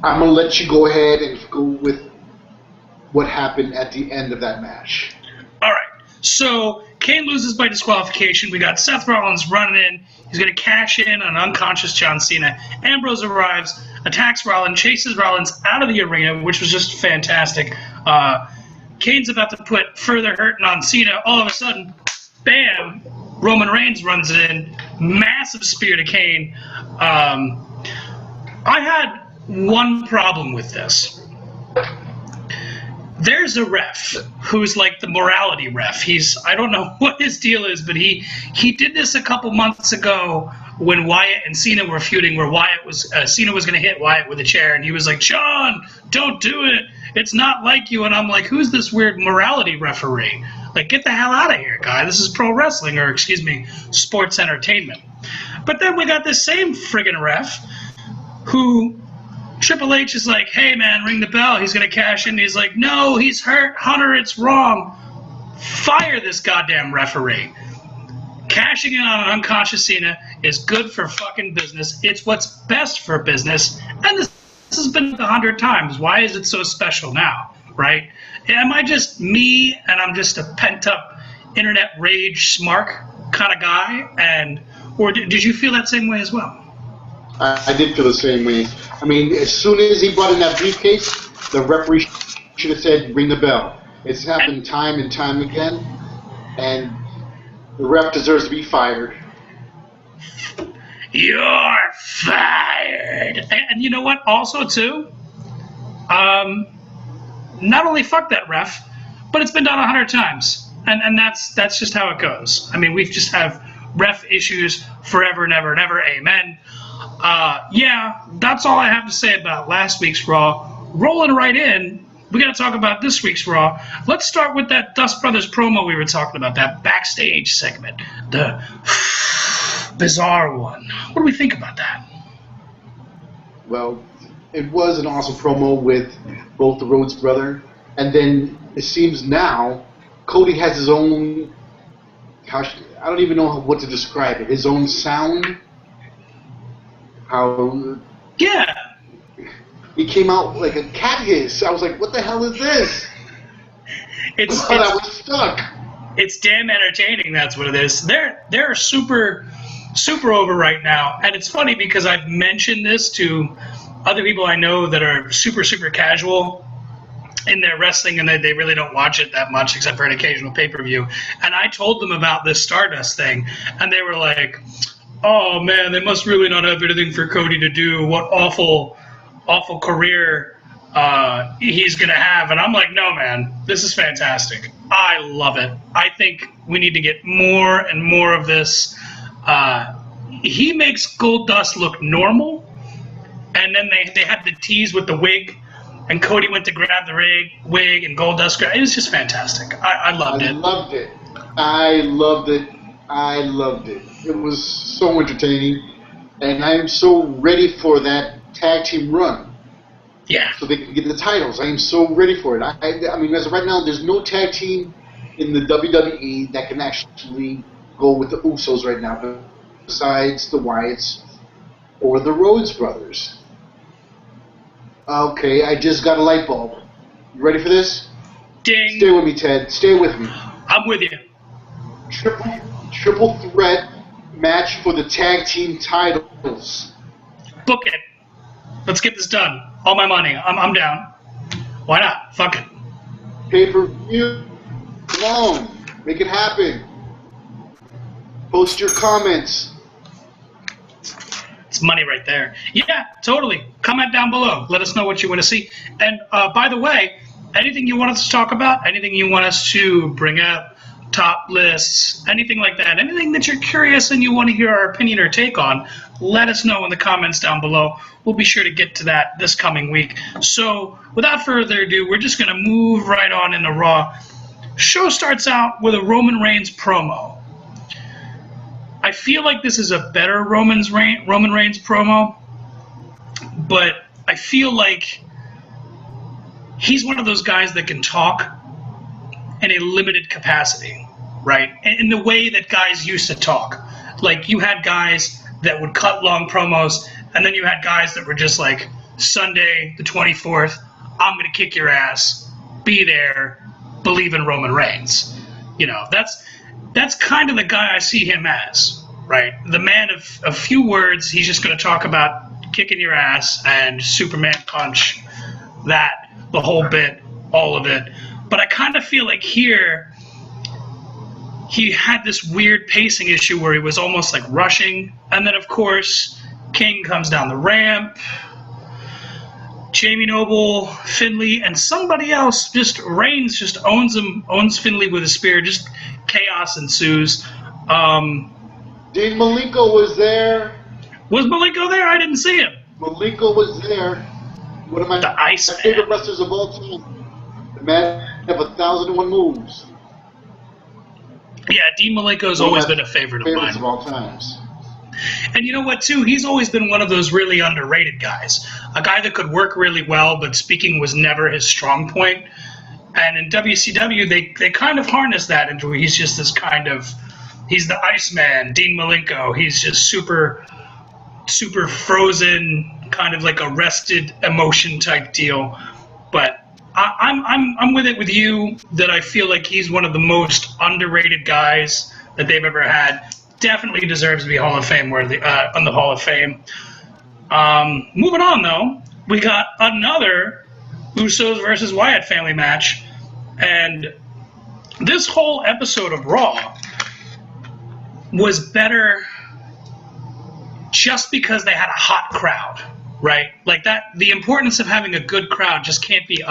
I'm going to let you go ahead and go with what happened at the end of that match. All right. So Kane loses by disqualification. We got Seth Rollins running in. He's going to cash in on unconscious John Cena. Ambrose arrives, attacks Rollins, chases Rollins out of the arena, which was just fantastic. Kane's about to put further hurting on Cena. All of a sudden, bam, Roman Reigns runs in. Massive spear to Kane. I had one problem with this. There's a ref who's like the morality ref. I don't know what his deal is, but he did this a couple months ago when Wyatt and Cena were feuding, where Cena was going to hit Wyatt with a chair, and he was like, "John, don't do it. It's not like you." And I'm like, who's this weird morality referee? Like, get the hell out of here, guy. This is pro wrestling, or excuse me, sports entertainment. But then we got this same friggin' ref who Triple H is like, "Hey, man, ring the bell. He's going to cash in." He's like, "No, he's hurt. Hunter, it's wrong." Fire this goddamn referee. Cashing in on an unconscious Cena is good for fucking business. It's what's best for business. And this has been 100 times. Why is it so special now, right? Am I just me and I'm just a pent-up internet rage smark kind of guy? Or did you feel that same way as well? I did feel the same way. I mean, as soon as he brought in that briefcase, the referee should have said, "Ring the bell." It's happened time and time again, and the ref deserves to be fired. You're fired. And you know what? Also, too, not only fuck that ref, but it's been done 100 times, and that's just how it goes. I mean, we just have ref issues forever and ever and ever. Amen. Yeah, that's all I have to say about last week's Raw. Rolling right in, we got to talk about this week's Raw. Let's start with that Dust Brothers promo we were talking about, that backstage segment, the bizarre one. What do we think about that? Well, it was an awesome promo with both the Rhodes brother, and then it seems now Cody has his own, I don't even know what to describe it, his own sound. Yeah. He came out like a cat hiss. I was like, what the hell is this? I was stuck. It's damn entertaining, that's what it is. They're super over right now. And it's funny because I've mentioned this to other people I know that are super casual. in their wrestling, and they really don't watch it that much except for an occasional pay-per-view. And I told them about this Stardust thing, and they were like, oh man, they must really not have anything for Cody to do. What awful career he's going to have. And I'm like, no, man, this is fantastic. I love it. I think we need to get more and more of this. He makes Goldust look normal, and then they had the tease with the wig, and Cody went to grab the wig, and Goldust grabbed it. It was just fantastic. I loved it. I loved it. It was so entertaining, and I am so ready for that tag team run. Yeah. So they can get the titles. I am so ready for it. I mean, as of right now, there's no tag team in the WWE that can actually go with the Usos right now, besides the Wyatts or the Rhodes brothers. Okay, I just got a light bulb. You ready for this? Ding. Stay with me, Ted. Stay with me. I'm with you. Triple threat match for the tag team titles. Book it. Let's get this done. All my money. I'm down. Why not? Fuck it. Pay-per-view. Come on. Make it happen. Post your comments. It's money right there. Yeah, totally. Comment down below. Let us know what you want to see. And by the way, anything you want us to talk about, anything you want us to bring up, top lists, anything like that, anything that you're curious and you want to hear our opinion or take on, let us know in the comments down below. We'll be sure to get to that this coming week. So without further ado, we're just going to move right on into Raw. Show starts out with a Roman Reigns promo. I feel like this is a better Roman Reigns promo, but I feel like he's one of those guys that can talk in a limited capacity, right? In the way that guys used to talk. Like, you had guys that would cut long promos, and then you had guys that were just like, Sunday the 24th, I'm going to kick your ass, be there, believe in Roman Reigns. You know, that's kind of the guy I see him as, right? The man of a few words. He's just going to talk about kicking your ass and Superman punch, the whole bit, all of it. But I kind of feel like here he had this weird pacing issue where he was almost like rushing. And then, of course, King comes down the ramp. Jamie Noble, Finlay, and somebody else, Reigns just owns Finlay with a spear. Just chaos ensues. Dean Malenko was there. Was Malenko there? I didn't see him. Malenko was there. One of my favorite wrestlers of all time. The man have 1,001 moves. Yeah, Dean Malenko's always been a favorite of mine. Of all times. And you know what, too? He's always been one of those really underrated guys. A guy that could work really well, but speaking was never his strong point. And in WCW, they kind of harness that into he's just this kind of... He's the Iceman, Dean Malenko. He's just super frozen, kind of like arrested emotion type deal. But I'm with it with you that I feel like he's one of the most underrated guys that they've ever had. Definitely deserves to be Hall of Fame worthy on the Hall of Fame. Moving on though, we got another Usos versus Wyatt family match, and this whole episode of Raw was better just because they had a hot crowd, right? Like that, the importance of having a good crowd just can't be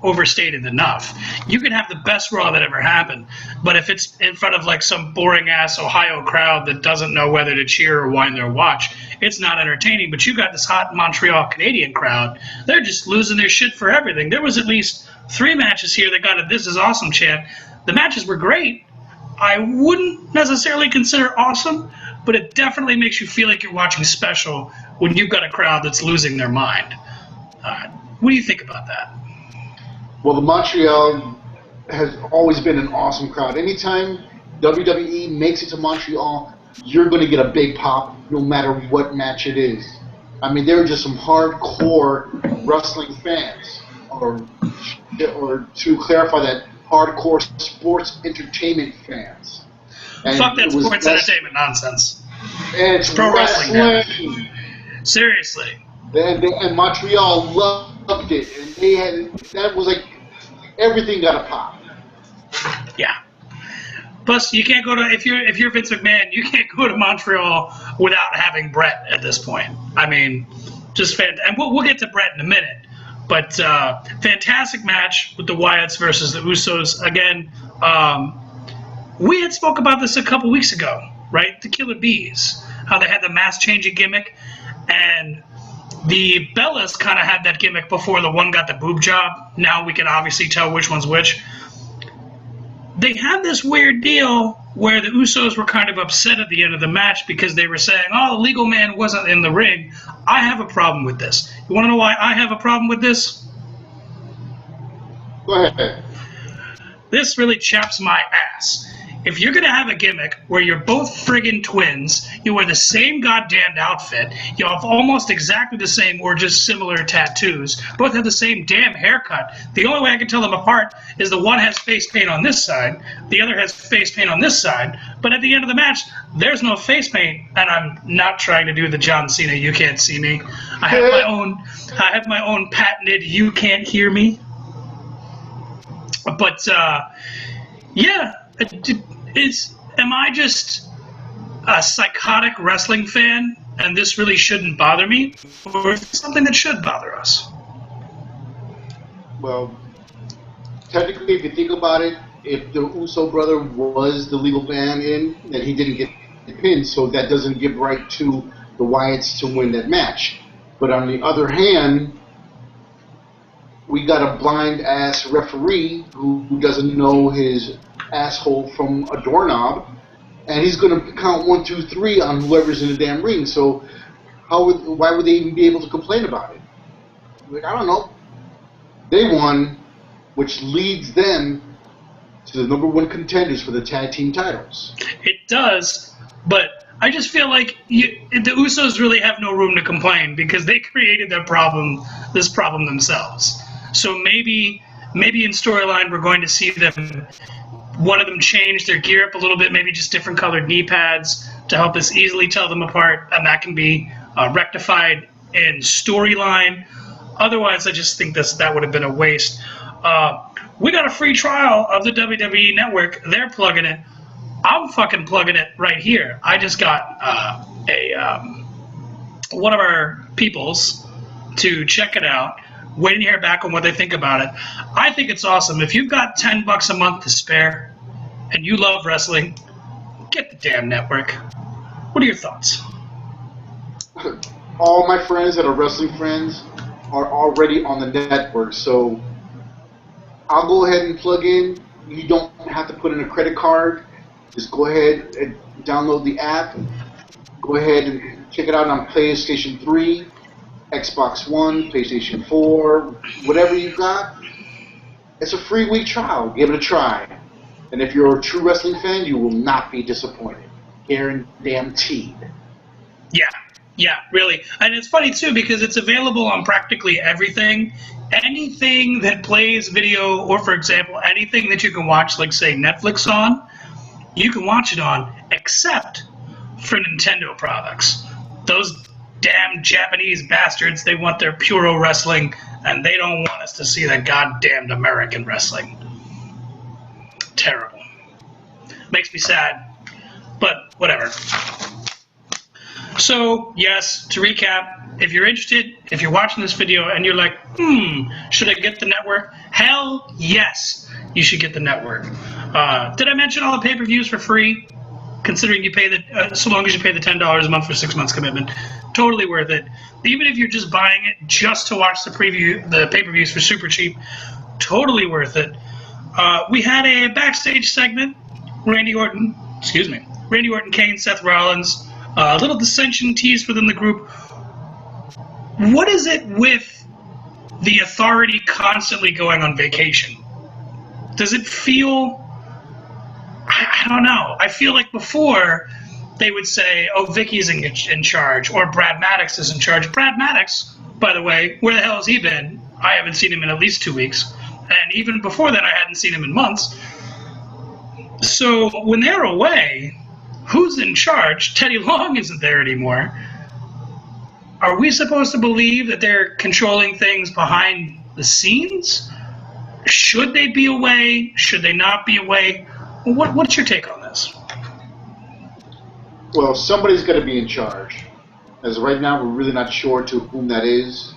overstated enough. You can have the best Raw that ever happened, but if it's in front of like some boring ass Ohio crowd that doesn't know whether to cheer or wind their watch, it's not entertaining. But you got this hot Montreal Canadian crowd; they're just losing their shit for everything. There was at least 3 matches here that got a "This is awesome" chant. The matches were great. I wouldn't necessarily consider awesome, but it definitely makes you feel like you're watching special when you've got a crowd that's losing their mind. What do you think about that? Well, the Montreal has always been an awesome crowd. Anytime WWE makes it to Montreal, you're going to get a big pop no matter what match it is. I mean, they're just some hardcore wrestling fans, or to clarify that, hardcore sports entertainment fans. And fuck that sports entertainment nonsense. It's pro wrestling. Seriously. And Montreal loved it, and that was like everything got a pop. Yeah. Plus, you can't go to if you're Vince McMahon, you can't go to Montreal without having Brett at this point. I mean, just fantastic. And we'll get to Brett in a minute. But fantastic match with the Wyatts versus the Usos. Again, we had spoke about this a couple weeks ago, right? The Killer Bees, how they had the mask changing gimmick, and the Bellas kind of had that gimmick before the one got the boob job. Now we can obviously tell which one's which. They had this weird deal where the Usos were kind of upset at the end of the match because they were saying, oh, the legal man wasn't in the ring. I have a problem with this. You want to know why I have a problem with this? Go ahead. This really chaps my ass. If you're going to have a gimmick where you're both friggin' twins, you wear the same goddamn outfit, you have almost exactly the same or just similar tattoos, both have the same damn haircut, the only way I can tell them apart is the one has face paint on this side, the other has face paint on this side, but at the end of the match, there's no face paint, and I'm not trying to do the John Cena, you can't see me. I have my own patented you can't hear me. But, yeah. Am I just a psychotic wrestling fan and this really shouldn't bother me? Or is it something that should bother us? Well, technically, if you think about it, if the Uso brother was the legal man in, then he didn't get pinned, so that doesn't give right to the Wyatts to win that match. But on the other hand, we got a blind-ass referee who doesn't know his asshole from a doorknob, and he's going to count 1, 2, 3 on whoever's in the damn ring. So why would they even be able to complain about it? Like, I don't know. They won, which leads them to the #1 contenders for the tag team titles. It does, but I just feel like the Usos really have no room to complain because they created this problem themselves. So maybe in storyline we're going to see them. One of them changed their gear up a little bit, maybe just different colored knee pads to help us easily tell them apart, and that can be rectified in storyline. Otherwise, I just think that would have been a waste. We got a free trial of the WWE Network. They're plugging it. I'm fucking plugging it right here. I just got one of our peoples to check it out. Waiting to hear back on what they think about it. I think it's awesome. If you've got $10 a month to spare and you love wrestling, get the damn network. What are your thoughts? All my friends that are wrestling friends are already on the network, so I'll go ahead and plug in. You don't have to put in a credit card. Just go ahead and download the app. Go ahead and check it out on PlayStation 3. Xbox One, PlayStation 4, whatever you've got. It's a free week trial. Give it a try. And if you're a true wrestling fan, you will not be disappointed. Guaranteed. Yeah, really. And it's funny, too, because it's available on practically everything. Anything that plays video, or, for example, anything that you can watch, like, say, Netflix on, you can watch it on, except for Nintendo products. Those damn Japanese bastards, they want their Puro wrestling, and they don't want us to see the goddamned American wrestling. Terrible. Makes me sad, but whatever. So, yes, to recap, if you're interested, if you're watching this video and you're like, should I get the network? Hell yes, you should get the network. Did I mention all the pay-per-views for free? Considering you pay so long as you pay the $10 a month for 6 months commitment, totally worth it. Even if you're just buying it just to watch the pay-per-views for super cheap, totally worth it. We had a backstage segment. Randy Orton, Kane, Seth Rollins, a little dissension teased within the group. What is it with the Authority constantly going on vacation? Does it feel... I don't know. I feel like before they would say, oh, Vicky's in charge, or Brad Maddox is in charge. Brad Maddox, by the way, where the hell has he been? I haven't seen him in at least 2 weeks. And even before that, I hadn't seen him in months. So when they're away, who's in charge? Teddy Long isn't there anymore. are we supposed to believe that they're controlling things behind the scenes? Should they be away? Should they not be away? What's your take on this? Well, somebody's got to be in charge. As of right now, we're really not sure to whom that is.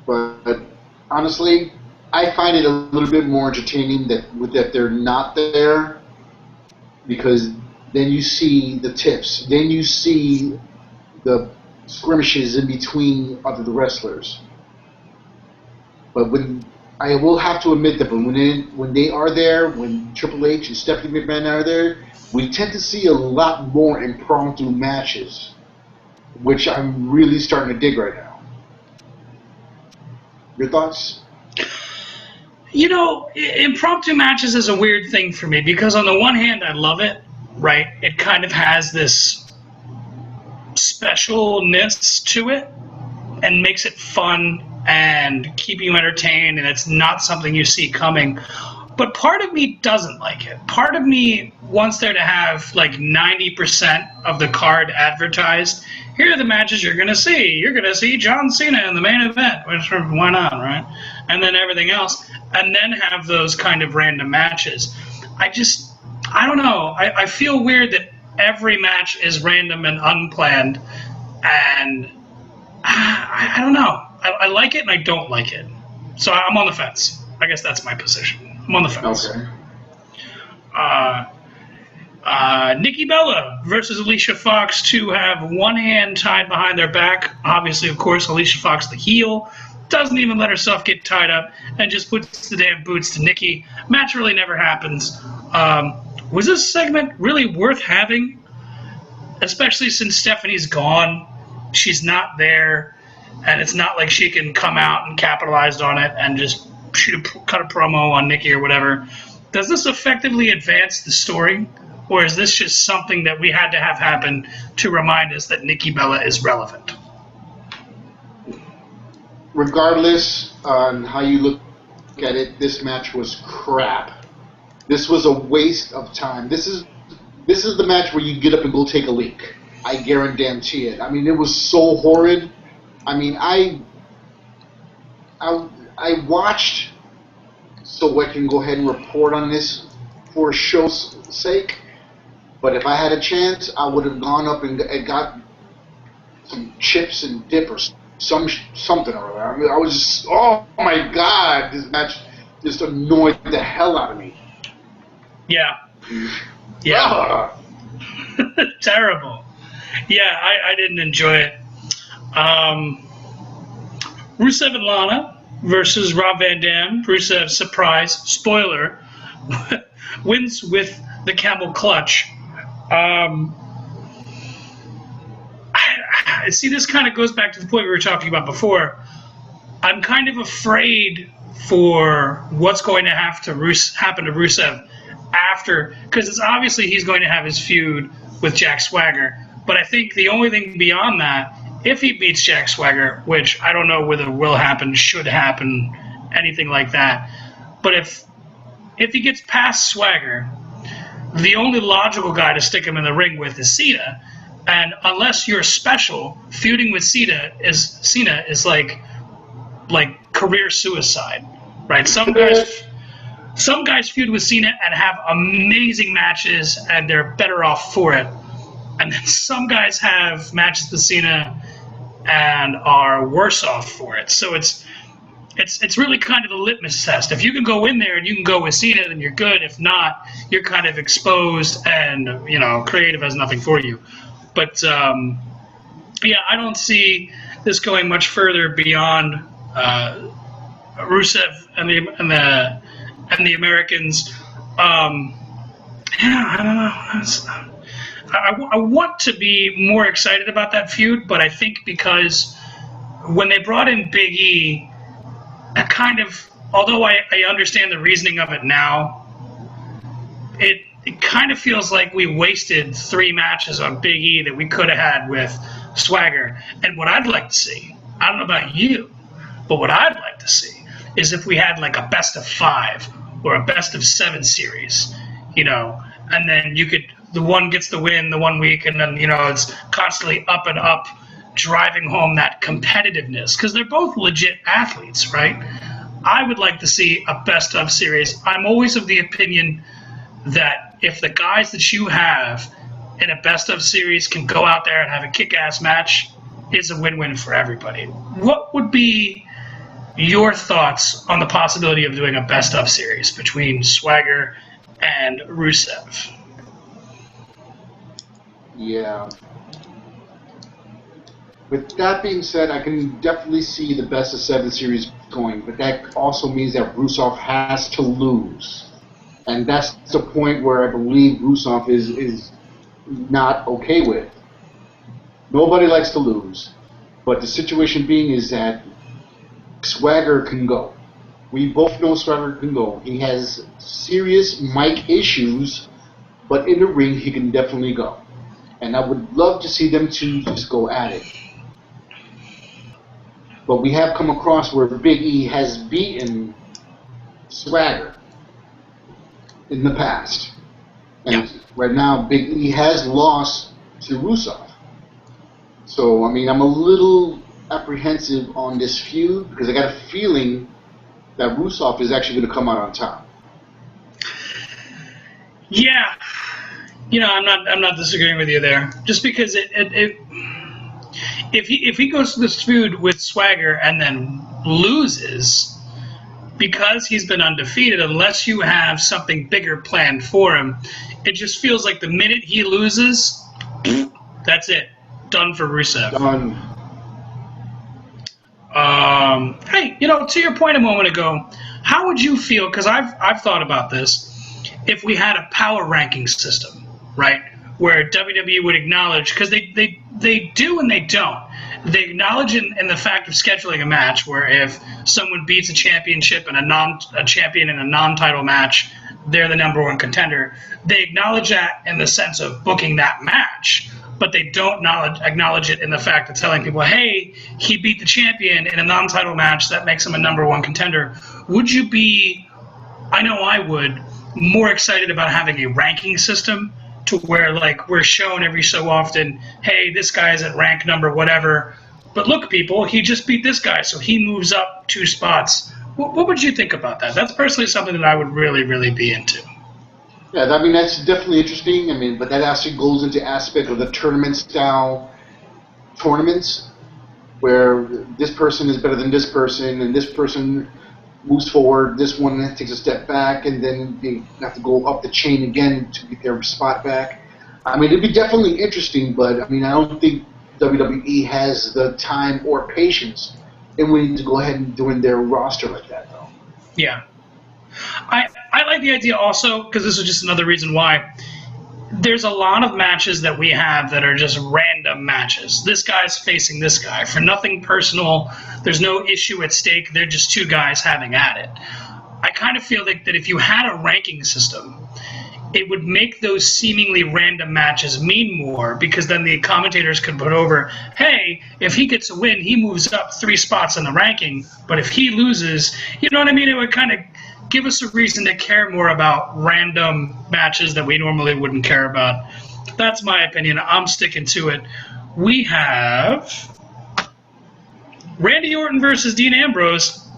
But honestly, I find it a little bit more entertaining that they're not there, because then you see the tips, then you see the skirmishes in between other the wrestlers. But I will have to admit that when they are there, when Triple H and Stephanie McMahon are there, we tend to see a lot more impromptu matches, which I'm really starting to dig right now. Your thoughts? You know, impromptu matches is a weird thing for me, because on the one hand, I love it, right? It kind of has this specialness to it and makes it fun and keep you entertained, and it's not something you see coming. But part of me doesn't like it. Part of me wants there to have like 90% of the card advertised. Here are the matches you're going to see. You're going to see John Cena in the main event, which why not, right? And then everything else. And then have those kind of random matches. I don't know. I feel weird that every match is random and unplanned. And I don't know. I like it and I don't like it. So I'm on the fence. I guess that's my position. I'm on the fence. Okay. Nikki Bella versus Alicia Fox to have one hand tied behind their back. Obviously, of course, Alicia Fox, the heel, doesn't even let herself get tied up and just puts the damn boots to Nikki. Match really never happens. Was this segment really worth having? Especially since Stephanie's gone. She's not there, and it's not like she can come out and capitalize on it and just cut a promo on Nikki or whatever. Does this effectively advance the story, or is this just something that we had to have happen to remind us that Nikki Bella is relevant? Regardless on how you look at it, this match was crap. This was a waste of time. This is the match where you get up and go take a leak. I guarantee it. I mean, it was so horrid. I mean, I watched so I can go ahead and report on this for show's sake. But if I had a chance, I would have gone up and got some chips and dip or something or other. I mean, I was just, oh my God, this match just annoyed the hell out of me. Yeah. Yeah. Terrible. Yeah, I didn't enjoy it. Rusev and Lana versus Rob Van Dam. Rusev, surprise, spoiler, wins with the camel clutch. I see, this kind of goes back to the point we were talking about before. I'm kind of afraid for what's going to have to happen to Rusev after, because it's obviously he's going to have his feud with Jack Swagger. But I think the only thing beyond that, if he beats Jack Swagger, which I don't know whether will happen, should happen, anything like that. But if he gets past Swagger, the only logical guy to stick him in the ring with is Cena. And unless you're special, feuding with Cena is like career suicide, right? Some guys feud with Cena and have amazing matches, and they're better off for it. And then some guys have matches with Cena and are worse off for it. So it's really kind of a litmus test. If you can go in there and you can go with Cena, then you're good. If not, you're kind of exposed, and creative has nothing for you. But yeah, I don't see this going much further beyond Rusev and the Americans. Yeah, I don't know. I want to be more excited about that feud, but I think because when they brought in Big E, although I understand the reasoning of it now, it kind of feels like we wasted 3 matches on Big E that we could have had with Swagger. And what I'd like to see, I don't know about you, but what I'd like to see is if we had like a best of 5 or a best of 7 series, and then the one gets the win the one week, and then it's constantly up and up, driving home that competitiveness, because they're both legit athletes, right? I would like to see a best of series. I'm always of the opinion that if the guys that you have in a best of series can go out there and have a kick-ass match, it's a win-win for everybody. What would be your thoughts on the possibility of doing a best of series between Swagger and Rusev? Yeah. With that being said, I can definitely see the best of 7 series going, but that also means that Rusev has to lose. And that's the point where I believe Rusev is not okay with. Nobody likes to lose, but the situation being is that Swagger can go. We both know Swagger can go. He has serious mic issues, but in the ring he can definitely go. And I would love to see them two just go at it. But we have come across where Big E has beaten Swagger in the past. And right now, Big E has lost to Rusev. So, I mean, I'm a little apprehensive on this feud because I got a feeling that Rusev is actually going to come out on top. Yeah. You know, I'm not disagreeing with you there. Just because if he goes to this feud with Swagger and then loses because he's been undefeated, unless you have something bigger planned for him, it just feels like the minute he loses, that's it. Done for Rusev. Done. Hey, you know, to your point a moment ago, how would you feel, because I've thought about this, if we had a power ranking system, right, where WWE would acknowledge, because they do and they don't. They acknowledge in the fact of scheduling a match where if someone beats a championship and a champion in a non-title match, they're the number one contender. They acknowledge that in the sense of booking that match, but they don't acknowledge it in the fact of telling people, hey, he beat the champion in a non-title match, that makes him a number one contender. Would you be, I know I would, more excited about having a ranking system to where, like, we're shown every so often, hey, this guy's at rank number whatever, but look, people, he just beat this guy, so he moves up 2 spots. What would you think about that? That's personally something that I would really, really be into. Yeah, I mean, that's definitely interesting. I mean, but that actually goes into aspect of the tournament-style tournaments where this person is better than this person, and this person moves forward, this one takes a step back, and then they have to go up the chain again to get their spot back. I mean, it'd be definitely interesting, but I mean, I don't think WWE has the time or patience in willing to go ahead and doing their roster like that, though. Yeah. I like the idea also, because this is just another reason why. There's a lot of matches that we have that are just random matches. This guy's facing this guy. For nothing personal, there's no issue at stake. They're just 2 guys having at it. I kind of feel like that if you had a ranking system, it would make those seemingly random matches mean more, because then the commentators could put over, hey, if he gets a win, he moves up 3 spots in the ranking, but if he loses, you know what I mean? It would kind of give us a reason to care more about random matches that we normally wouldn't care about. That's my opinion. I'm sticking to it. We have Randy Orton versus Dean Ambrose.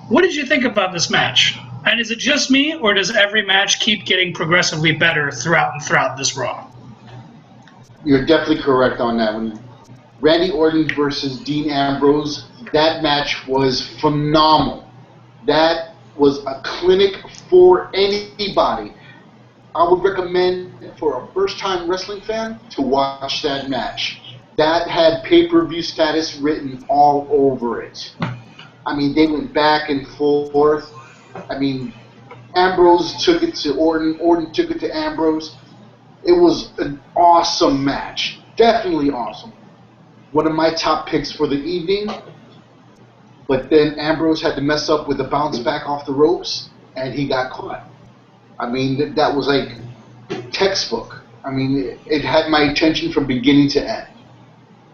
What did you think about this match? And is it just me, or does every match keep getting progressively better throughout this Raw? You're definitely correct on that one. Randy Orton versus Dean Ambrose, that match was phenomenal. That was a clinic for anybody. I would recommend for a first-time wrestling fan to watch that match. That had pay-per-view status written all over it. I mean, they went back and forth. I mean, Ambrose took it to Orton, Orton took it to Ambrose. It was an awesome match. Definitely awesome. One of my top picks for the evening. But then Ambrose had to mess up with the bounce back off the ropes, and he got caught. I mean, that was like textbook. I mean, it had my attention from beginning to end.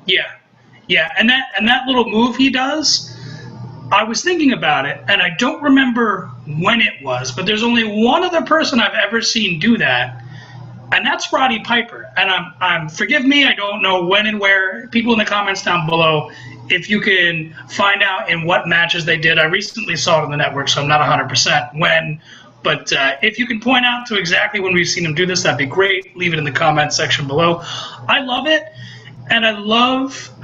Yeah, and that little move he does, I was thinking about it, and I don't remember when it was, but there's only one other person I've ever seen do that, and that's Roddy Piper. And I'm forgive me, I don't know when and where. People in the comments down below, if you can find out in what matches they did. I recently saw it on the network, so I'm not 100% when. But if you can point out to exactly when we've seen him do this, that'd be great. Leave it in the comments section below. I love it, and I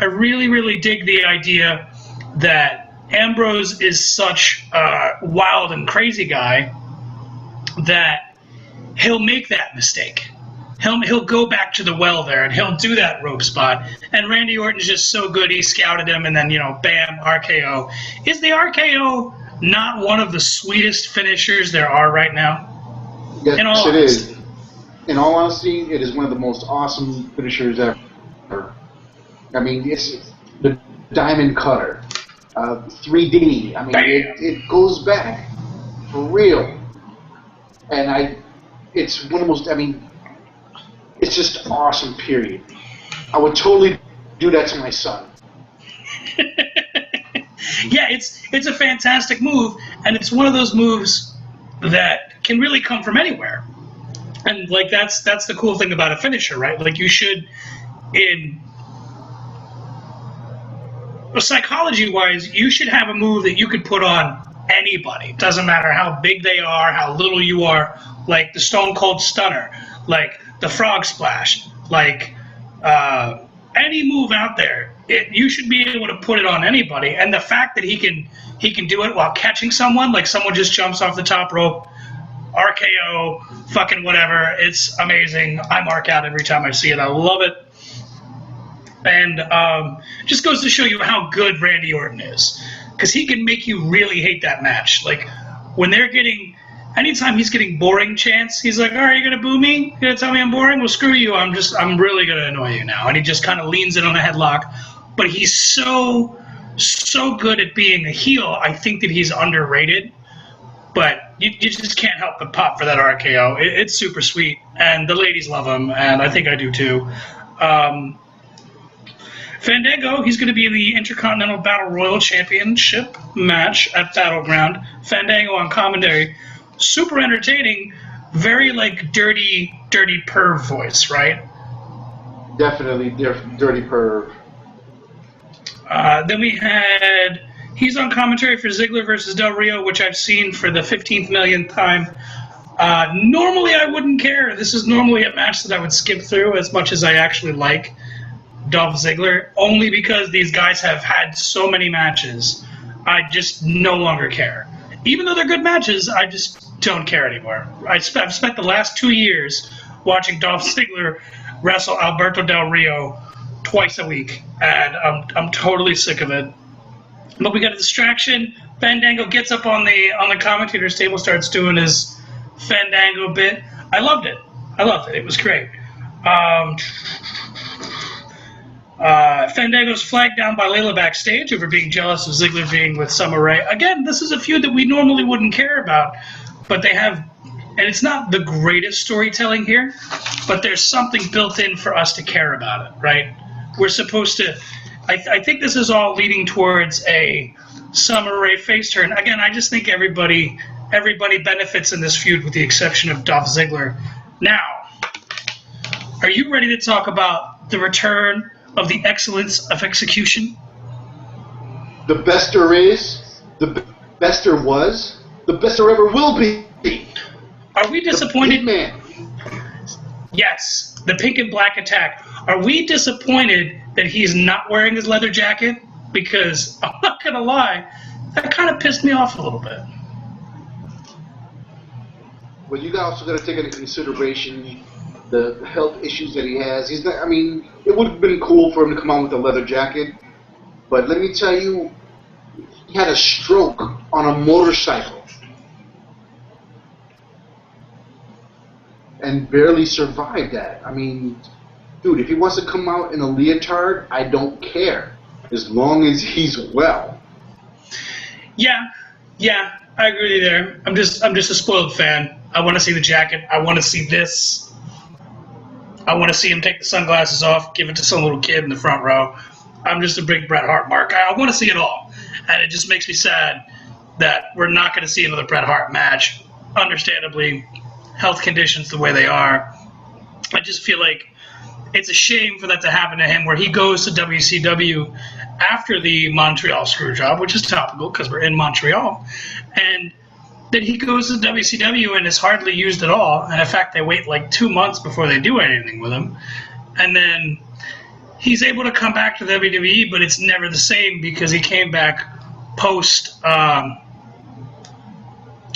really, really dig the idea that Ambrose is such a wild and crazy guy that he'll make that mistake. He'll go back to the well there, and he'll do that rope spot. And Randy Orton's just so good, he scouted him, and then, bam, RKO. Is the RKO not one of the sweetest finishers there are right now? Yes, it is. In all honesty, it is one of the most awesome finishers ever. I mean, it's the Diamond Cutter, 3D. I mean, it goes back for real. And it's one of the most, it's just awesome, period. I would totally do that to my son. Yeah, it's a fantastic move, and it's one of those moves that can really come from anywhere. And that's the cool thing about a finisher, right? You should, psychology-wise, you should have a move that you could put on anybody. It doesn't matter how big they are, how little you are, like the Stone Cold Stunner, like the Frog Splash, any move out there. You should be able to put it on anybody, and the fact that he can do it while catching someone, like someone just jumps off the top rope, RKO, fucking whatever, it's amazing. I mark out every time I see it. I love it. And just goes to show you how good Randy Orton is, because he can make you really hate that match. Anytime he's getting boring chants, he's like, all right, you're going to boo me? You're going to tell me I'm boring? Well, screw you. I'm really going to annoy you now. And he just kind of leans in on a headlock. But he's so good at being a heel. I think that he's underrated. But you just can't help but pop for that RKO. It's super sweet. And the ladies love him, and I think I do too. Fandango, he's going to be in the Intercontinental Battle Royal Championship match at Battleground. Fandango on commentary. Super entertaining, very dirty perv voice, right? Definitely dirty perv. Then we had, he's on commentary for Ziggler versus Del Rio, which I've seen for the 15th millionth time. Normally I wouldn't care. This is normally a match that I would skip through as much as I actually like Dolph Ziggler, only because these guys have had so many matches. I just no longer care. Even though they're good matches, I just don't care anymore. I've spent the last 2 years watching Dolph Ziggler wrestle Alberto Del Rio twice a week, and I'm totally sick of it. But we got a distraction. Fandango gets up on the commentator's table, starts doing his Fandango bit. I loved it. It was great. Fandango's flagged down by Layla backstage over being jealous of Ziggler being with Summer Rae. Again, this is a feud that we normally wouldn't care about, but they have, and it's not the greatest storytelling here, but there's something built in for us to care about it, right? We're supposed to, I think this is all leading towards a Summer Rae face turn. Again, I just think everybody benefits in this feud with the exception of Dolph Ziggler. Now, are you ready to talk about the return of the excellence of execution? The best there is, the best there was, the best there ever will be. Are we disappointed? Man. Yes, the pink and black attack. Are we disappointed that he's not wearing his leather jacket? Because I'm not going to lie, that kind of pissed me off a little bit. Well, you also got to take into consideration the health issues that he has. He's not, it would have been cool for him to come out with a leather jacket, but let me tell you, he had a stroke on a motorcycle and barely survived that. Dude, if he wants to come out in a leotard, I don't care, as long as he's well. Yeah, I agree with you there. I'm just a spoiled fan. I want to see the jacket. I want to see this. I want to see him take the sunglasses off, give it to some little kid in the front row. I'm just a big Bret Hart mark. I want to see it all. And it just makes me sad that we're not going to see another Bret Hart match. Understandably, health conditions the way they are. I just feel like it's a shame for that to happen to him, where he goes to WCW after the Montreal Screwjob, which is topical because we're in Montreal, and then he goes to WCW and is hardly used at all. And in fact, they wait like 2 months before they do anything with him. And then he's able to come back to WWE, but it's never the same because he came back post.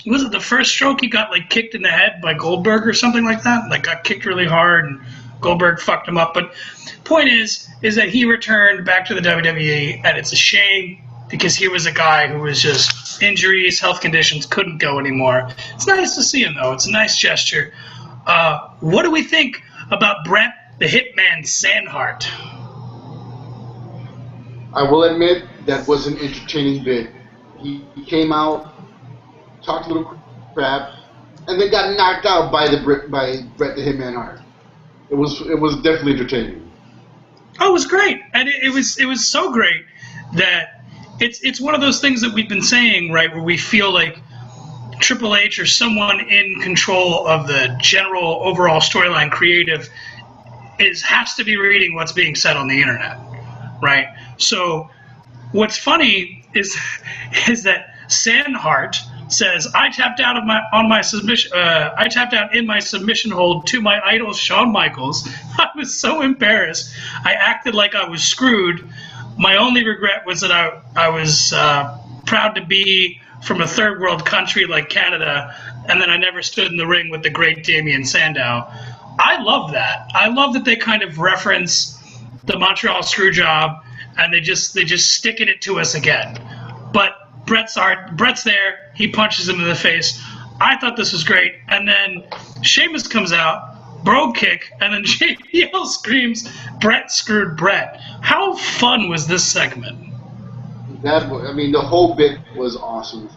Was it the first stroke he got like kicked in the head by Goldberg or something like that? Like got kicked really hard and Goldberg fucked him up. But point is that he returned back to the WWE, and it's a shame because he was a guy who was just injuries, health conditions, couldn't go anymore. It's nice to see him though. It's a nice gesture. What do we think about Bret the Hitman Sandhart? I will admit that was an entertaining bit. He came out, talked a little crap, and then got knocked out by Bret the Hitman Hart. It was definitely entertaining. Oh, it was great, and it was so great that it's one of those things that we've been saying, right, where we feel like Triple H or someone in control of the general overall storyline creative has to be reading what's being said on the internet, right? So what's funny is that Sandhart says, I tapped out in my submission hold to my idol Shawn Michaels. I was so embarrassed. I acted like I was screwed. My only regret was that I was proud to be from a third world country like Canada, and then I never stood in the ring with the great Damien Sandow. I love that. I love that they kind of reference the Montreal Screwjob, and they just sticking it to us again. But Bret's there. He punches him in the face. I thought this was great. And then Sheamus comes out, bro kick, and then JBL screams, Bret screwed Bret. How fun was this segment? The whole bit was awesome.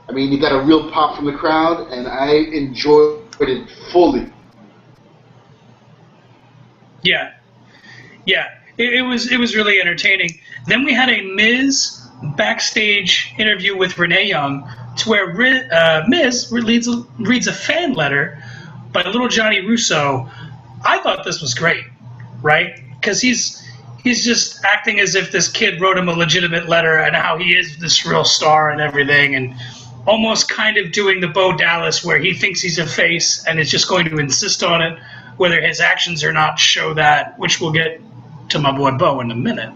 I mean, you got a real pop from the crowd, and I enjoyed it fully. Yeah. It was really entertaining. Then we had a Miz backstage interview with Renee Young, to where Miz reads a fan letter by little Johnny Russo. I thought this was great, right? Because he's just acting as if this kid wrote him a legitimate letter and how he is this real star and everything, and almost kind of doing the Bo Dallas where he thinks he's a face and is just going to insist on it, whether his actions or not show that, which we'll get to my boy Bo in a minute.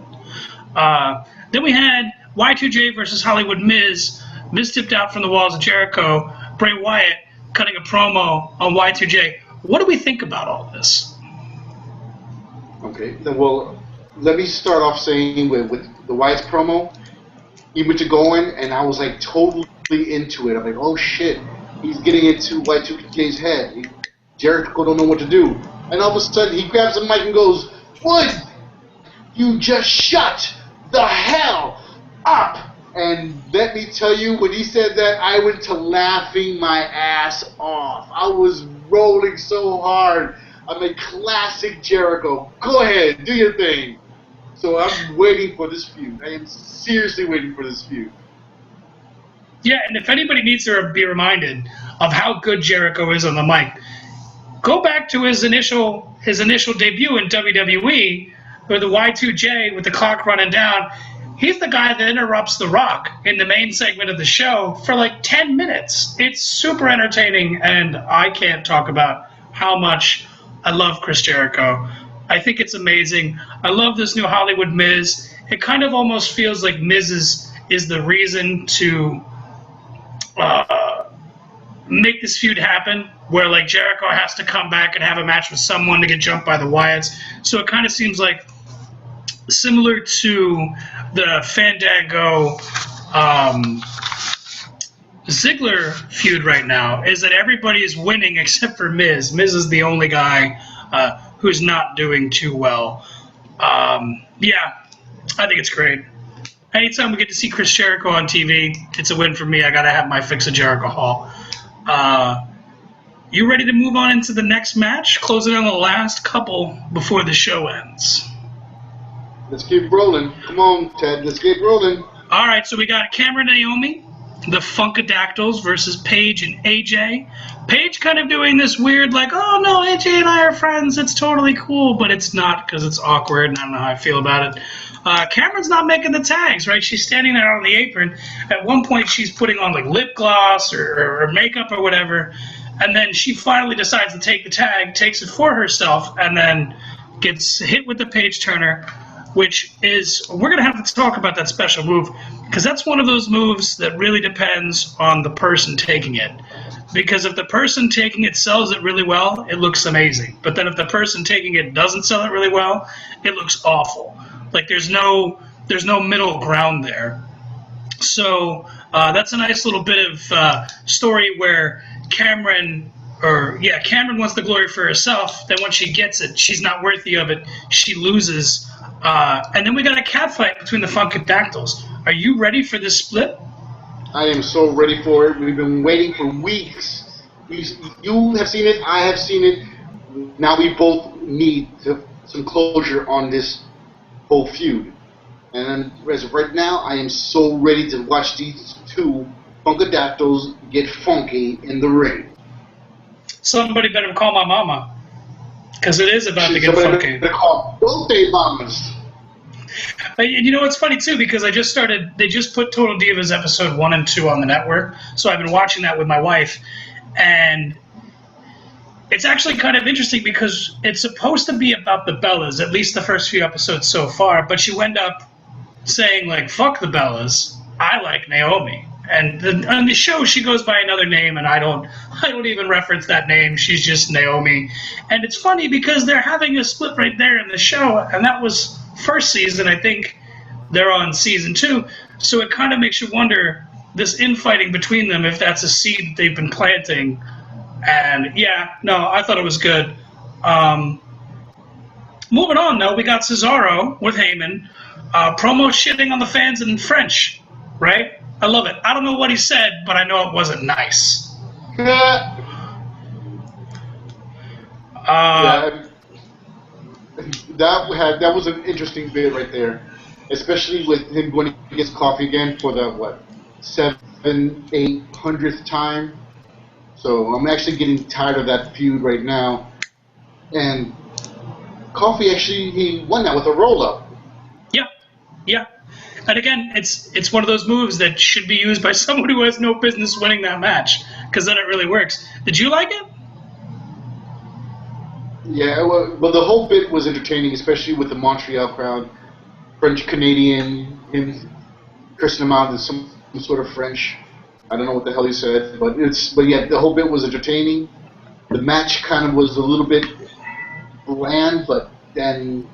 Then we had Y2J versus Hollywood Miz. Miz tipped out from the walls of Jericho. Bray Wyatt cutting a promo on Y2J. What do we think about all this? Okay, well, let me start off saying with the Wyatt's promo, he went to going, and I was like totally into it. I'm like, oh shit, he's getting into Y2J's head. Jericho don't know what to do. And all of a sudden, he grabs the mic and goes, "Would you just shut the hell up?" And let me tell you, when he said that, I went to laughing my ass off. I was rolling so hard. I'm a classic Jericho. Go ahead, do your thing. So I'm waiting for this feud. I am seriously waiting for this feud. Yeah, and if anybody needs to be reminded of how good Jericho is on the mic, go back to his initial debut in WWE, where the Y2J with the clock running down. He's the guy that interrupts The Rock in the main segment of the show for like 10 minutes. It's super entertaining, and I can't talk about how much I love Chris Jericho. I think it's amazing. I love this new Hollywood Miz. It kind of almost feels like Miz is the reason to make this feud happen, where like Jericho has to come back and have a match with someone to get jumped by the Wyatts. So it kind of seems like similar to the Fandango Ziggler feud right now, is that everybody is winning except for Miz. Miz is the only guy who's not doing too well. Yeah, I think it's great. Anytime we get to see Chris Jericho on TV, it's a win for me. I got to have my fix of Jericho Hall. You ready to move on into the next match? Closing on the last couple before the show ends. Let's keep rolling. Come on, Ted. Let's get rolling. All right, so we got Cameron Naomi the Funkadactyls versus Paige and AJ. Paige kind of doing this weird, like, oh no, AJ and I are friends, it's totally cool, but it's not because it's awkward, and I don't know how I feel about it. Cameron's not making the tags, right? She's standing there on the apron. At one point, she's putting on like lip gloss or makeup or whatever, and then she finally decides to take the tag, takes it for herself, and then gets hit with the page turner, which is, we're going to have to talk about that special move, because that's one of those moves that really depends on the person taking it. Because if the person taking it sells it really well, it looks amazing. But then if the person taking it doesn't sell it really well, it looks awful. Like there's no middle ground there. So that's a nice little bit of story where Cameron wants the glory for herself. Then when she gets it, she's not worthy of it. She loses. And then we got a cat fight between the Funkadactyls. Are you ready for this split? I am so ready for it. We've been waiting for weeks. You have seen it. I have seen it. Now we both need some closure on this whole feud. And as of right now, I am so ready to watch these two Funkadactyls get funky in the ring. Somebody better call my mama, because it is about to get funky. Somebody better call both their mamas. You know what's funny too, because they just put Total Divas episode 1 and 2 on the network, so I've been watching that with my wife, and it's actually kind of interesting because it's supposed to be about the Bellas, at least the first few episodes so far, but you end up saying like, fuck the Bellas, I like Naomi. And on the show, she goes by another name, and I don't even reference that name. She's just Naomi. And it's funny because they're having a split right there in the show, and that was first season. I think they're on season 2. So it kind of makes you wonder, this infighting between them, if that's a seed they've been planting. And yeah, no, I thought it was good. Moving on, though, we got Cesaro with Heyman. Promo shitting on the fans in French, right? I love it. I don't know what he said, but I know it wasn't nice. That was an interesting bit right there, especially with him when he gets coffee again for the 700-800th time. So I'm actually getting tired of that feud right now. And Coffee he won that with a roll up. Yeah. And again, it's one of those moves that should be used by someone who has no business winning that match, because then it really works. Did you like it? Yeah, well, the whole bit was entertaining, especially with the Montreal crowd, French-Canadian, him cursing him out in some sort of French. I don't know what the hell he said, but yeah, the whole bit was entertaining. The match kind of was a little bit bland, but then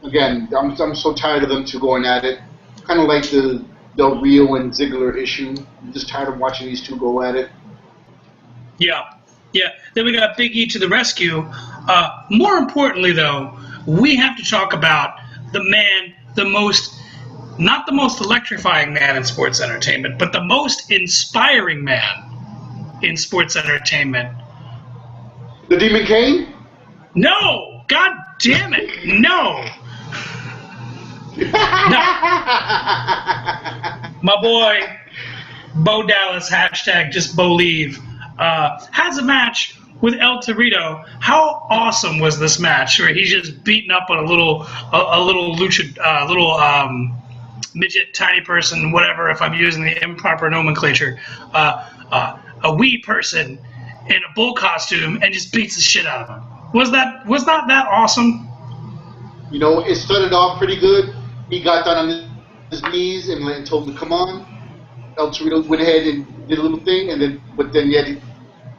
again, I'm so tired of them two going at it. Kind of like the Del Rio and Ziggler issue. I'm just tired of watching these two go at it. Yeah. Then we got Big E to the rescue. More importantly, though, we have to talk about the man, not the most electrifying man in sports entertainment, but the most inspiring man in sports entertainment. The Demon Kane? No! God damn it! No! My boy, Bo Dallas, hashtag just Bolieve, has a match with El Torito. How awesome was this match? Where he's just beating up on a little midget, tiny person, whatever. If I'm using the improper nomenclature, a wee person in a bull costume, and just beats the shit out of him. Was not that awesome? You know, it started off pretty good. He got down on his knees and told him to come on. El Torito went ahead and did a little thing, but then it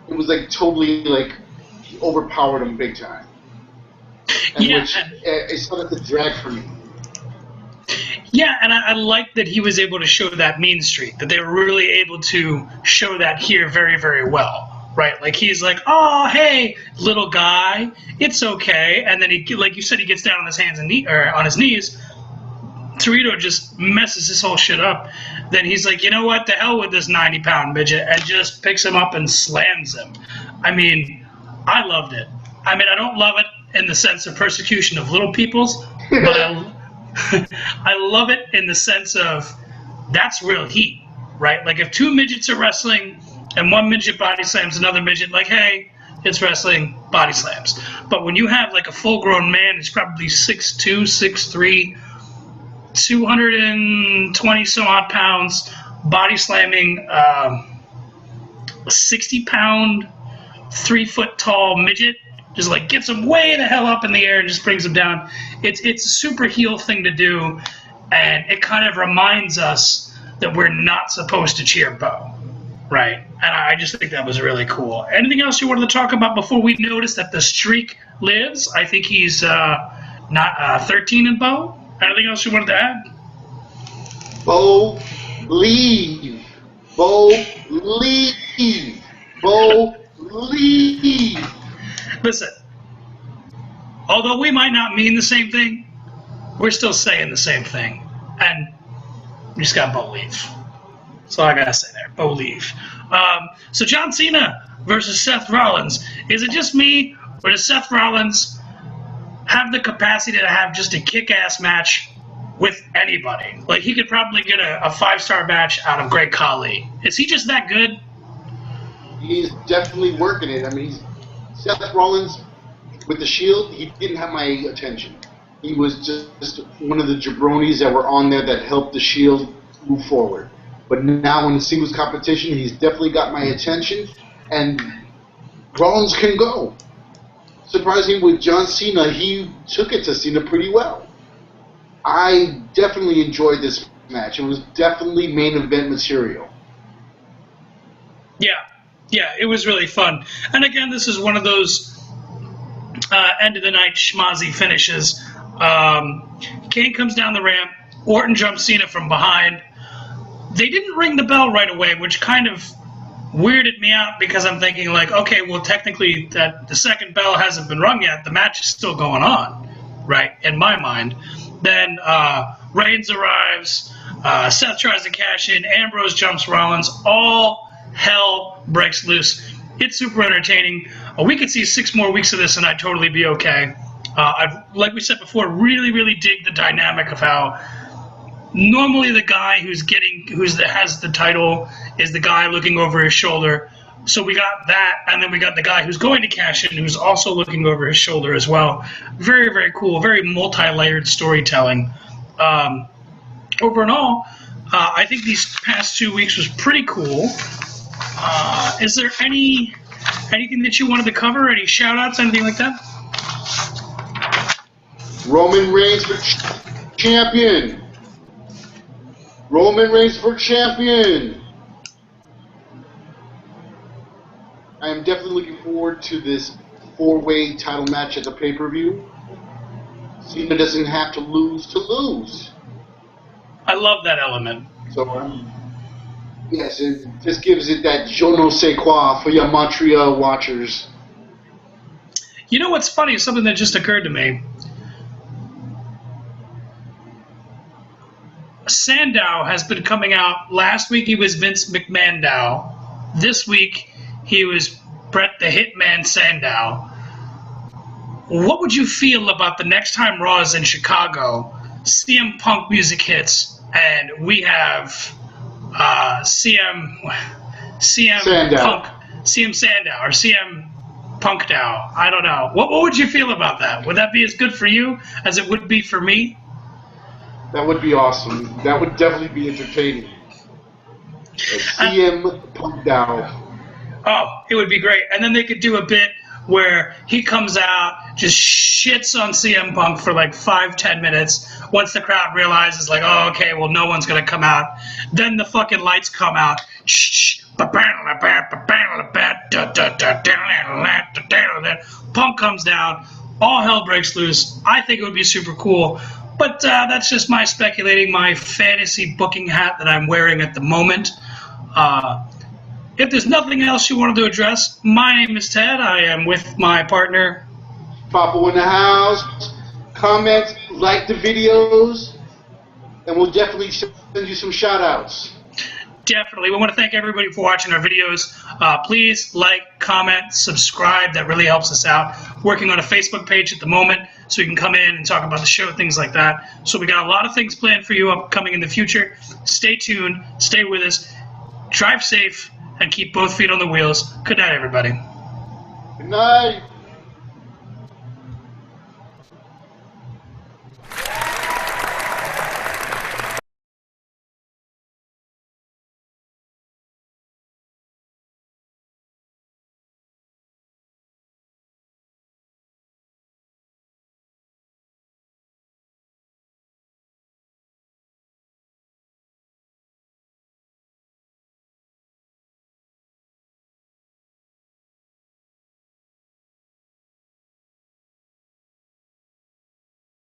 was like totally like he overpowered him big time. And it started to drag for me. Yeah, and I like that he was able to show that mean streak, that they were really able to show that here very, very well. Right, like he's like, oh, hey, little guy, it's okay, and then he, like you said, he gets down on his hands and on his knees. Torito just messes this whole shit up. Then he's like, you know what, the hell with this 90-pound midget, and just picks him up and slams him. I mean, I loved it. I mean, I don't love it in the sense of persecution of little peoples, but I love it in the sense of that's real heat. right? Like if two midgets are wrestling and one midget body slams another midget, like, hey, it's wrestling, body slams. But when you have like a full-grown man who's probably 6'2", 6'3", 220 some odd pounds, body slamming a 60-pound, 3-foot tall midget, just like gets him way the hell up in the air and just brings him down. It's a super heel thing to do, and it kind of reminds us that we're not supposed to cheer Bo, right? And I just think that was really cool. Anything else you wanted to talk about before we notice that the streak lives? I think he's not 13 in Bo. Anything else you wanted to add? Bo, leave. Bo, leave. Bo, leave. Listen, although we might not mean the same thing, we're still saying the same thing. And we just got Bo leave. That's all I got to say there. Bo leave. So John Cena versus Seth Rollins. Is it just me, or does Seth Rollins have the capacity to have just a kick-ass match with anybody? Like, he could probably get a 5-star match out of Great Khali. Is he just that good? He's definitely working it. I mean, Seth Rollins, with the Shield, he didn't have my attention. He was just one of the jabronis that were on there that helped the Shield move forward. But now in the singles competition, he's definitely got my attention, and Rollins can go. Surprising with John Cena, he took it to Cena pretty well. I definitely enjoyed this match. It was definitely main event material. Yeah, it was really fun. And again, this is one of those end of the night schmozzy finishes. Kane comes down the ramp. Orton jumps Cena from behind. They didn't ring the bell right away, which kind of weirded me out because I'm thinking like, okay, well, technically that the second bell hasn't been rung yet. The match is still going on, right, in my mind. Then Reigns arrives. Seth tries to cash in. Ambrose jumps Rollins. All hell breaks loose. It's super entertaining. We could see 6 more weeks of this and I'd totally be okay. Like we said before, really, really dig the dynamic of how normally the guy has the title is the guy looking over his shoulder. So we got that, and then we got the guy who's going to cash in, who's also looking over his shoulder as well. Very, very cool. Very multi-layered storytelling. Over and all, I think these past 2 weeks was pretty cool. Is there anything that you wanted to cover? Any shout-outs, anything like that? Roman Reigns for champion. Roman Reigns for champion. I am definitely looking forward to this 4-way title match at the pay-per-view. Cena doesn't have to lose. I love that element. So, yes, it just gives it that je ne sais quoi for your Montreal watchers. You know what's funny? Something that just occurred to me. Sandow has been coming out. Last week he was Vince McMahon. This week he was Bret the Hitman Sandow. What would you feel about the next time Raw is in Chicago, CM Punk music hits, and we have CM Sandow. Punk, CM Sandow, or CM Punk Dow? I don't know. What would you feel about that? Would that be as good for you as it would be for me? That would be awesome. That would definitely be entertaining. CM Punk Dow. Oh, it would be great. And then they could do a bit where he comes out, just shits on CM Punk for like 5-10 minutes. Once the crowd realizes, like, oh, okay, well, no one's going to come out. Then the fucking lights come out. Punk comes down. All hell breaks loose. I think it would be super cool. But that's just my speculating, my fantasy booking hat that I'm wearing at the moment. If there's nothing else you wanted to address, my name is Ted. I am with my partner, Papo in the house. Comment, like the videos, and we'll definitely send you some shout-outs. Definitely. We want to thank everybody for watching our videos. Please like, comment, subscribe. That really helps us out. Working on a Facebook page at the moment, so you can come in and talk about the show, things like that. So we got a lot of things planned for you upcoming in the future. Stay tuned. Stay with us. drive safe, and keep both feet on the wheels. Good night, everybody. Good night.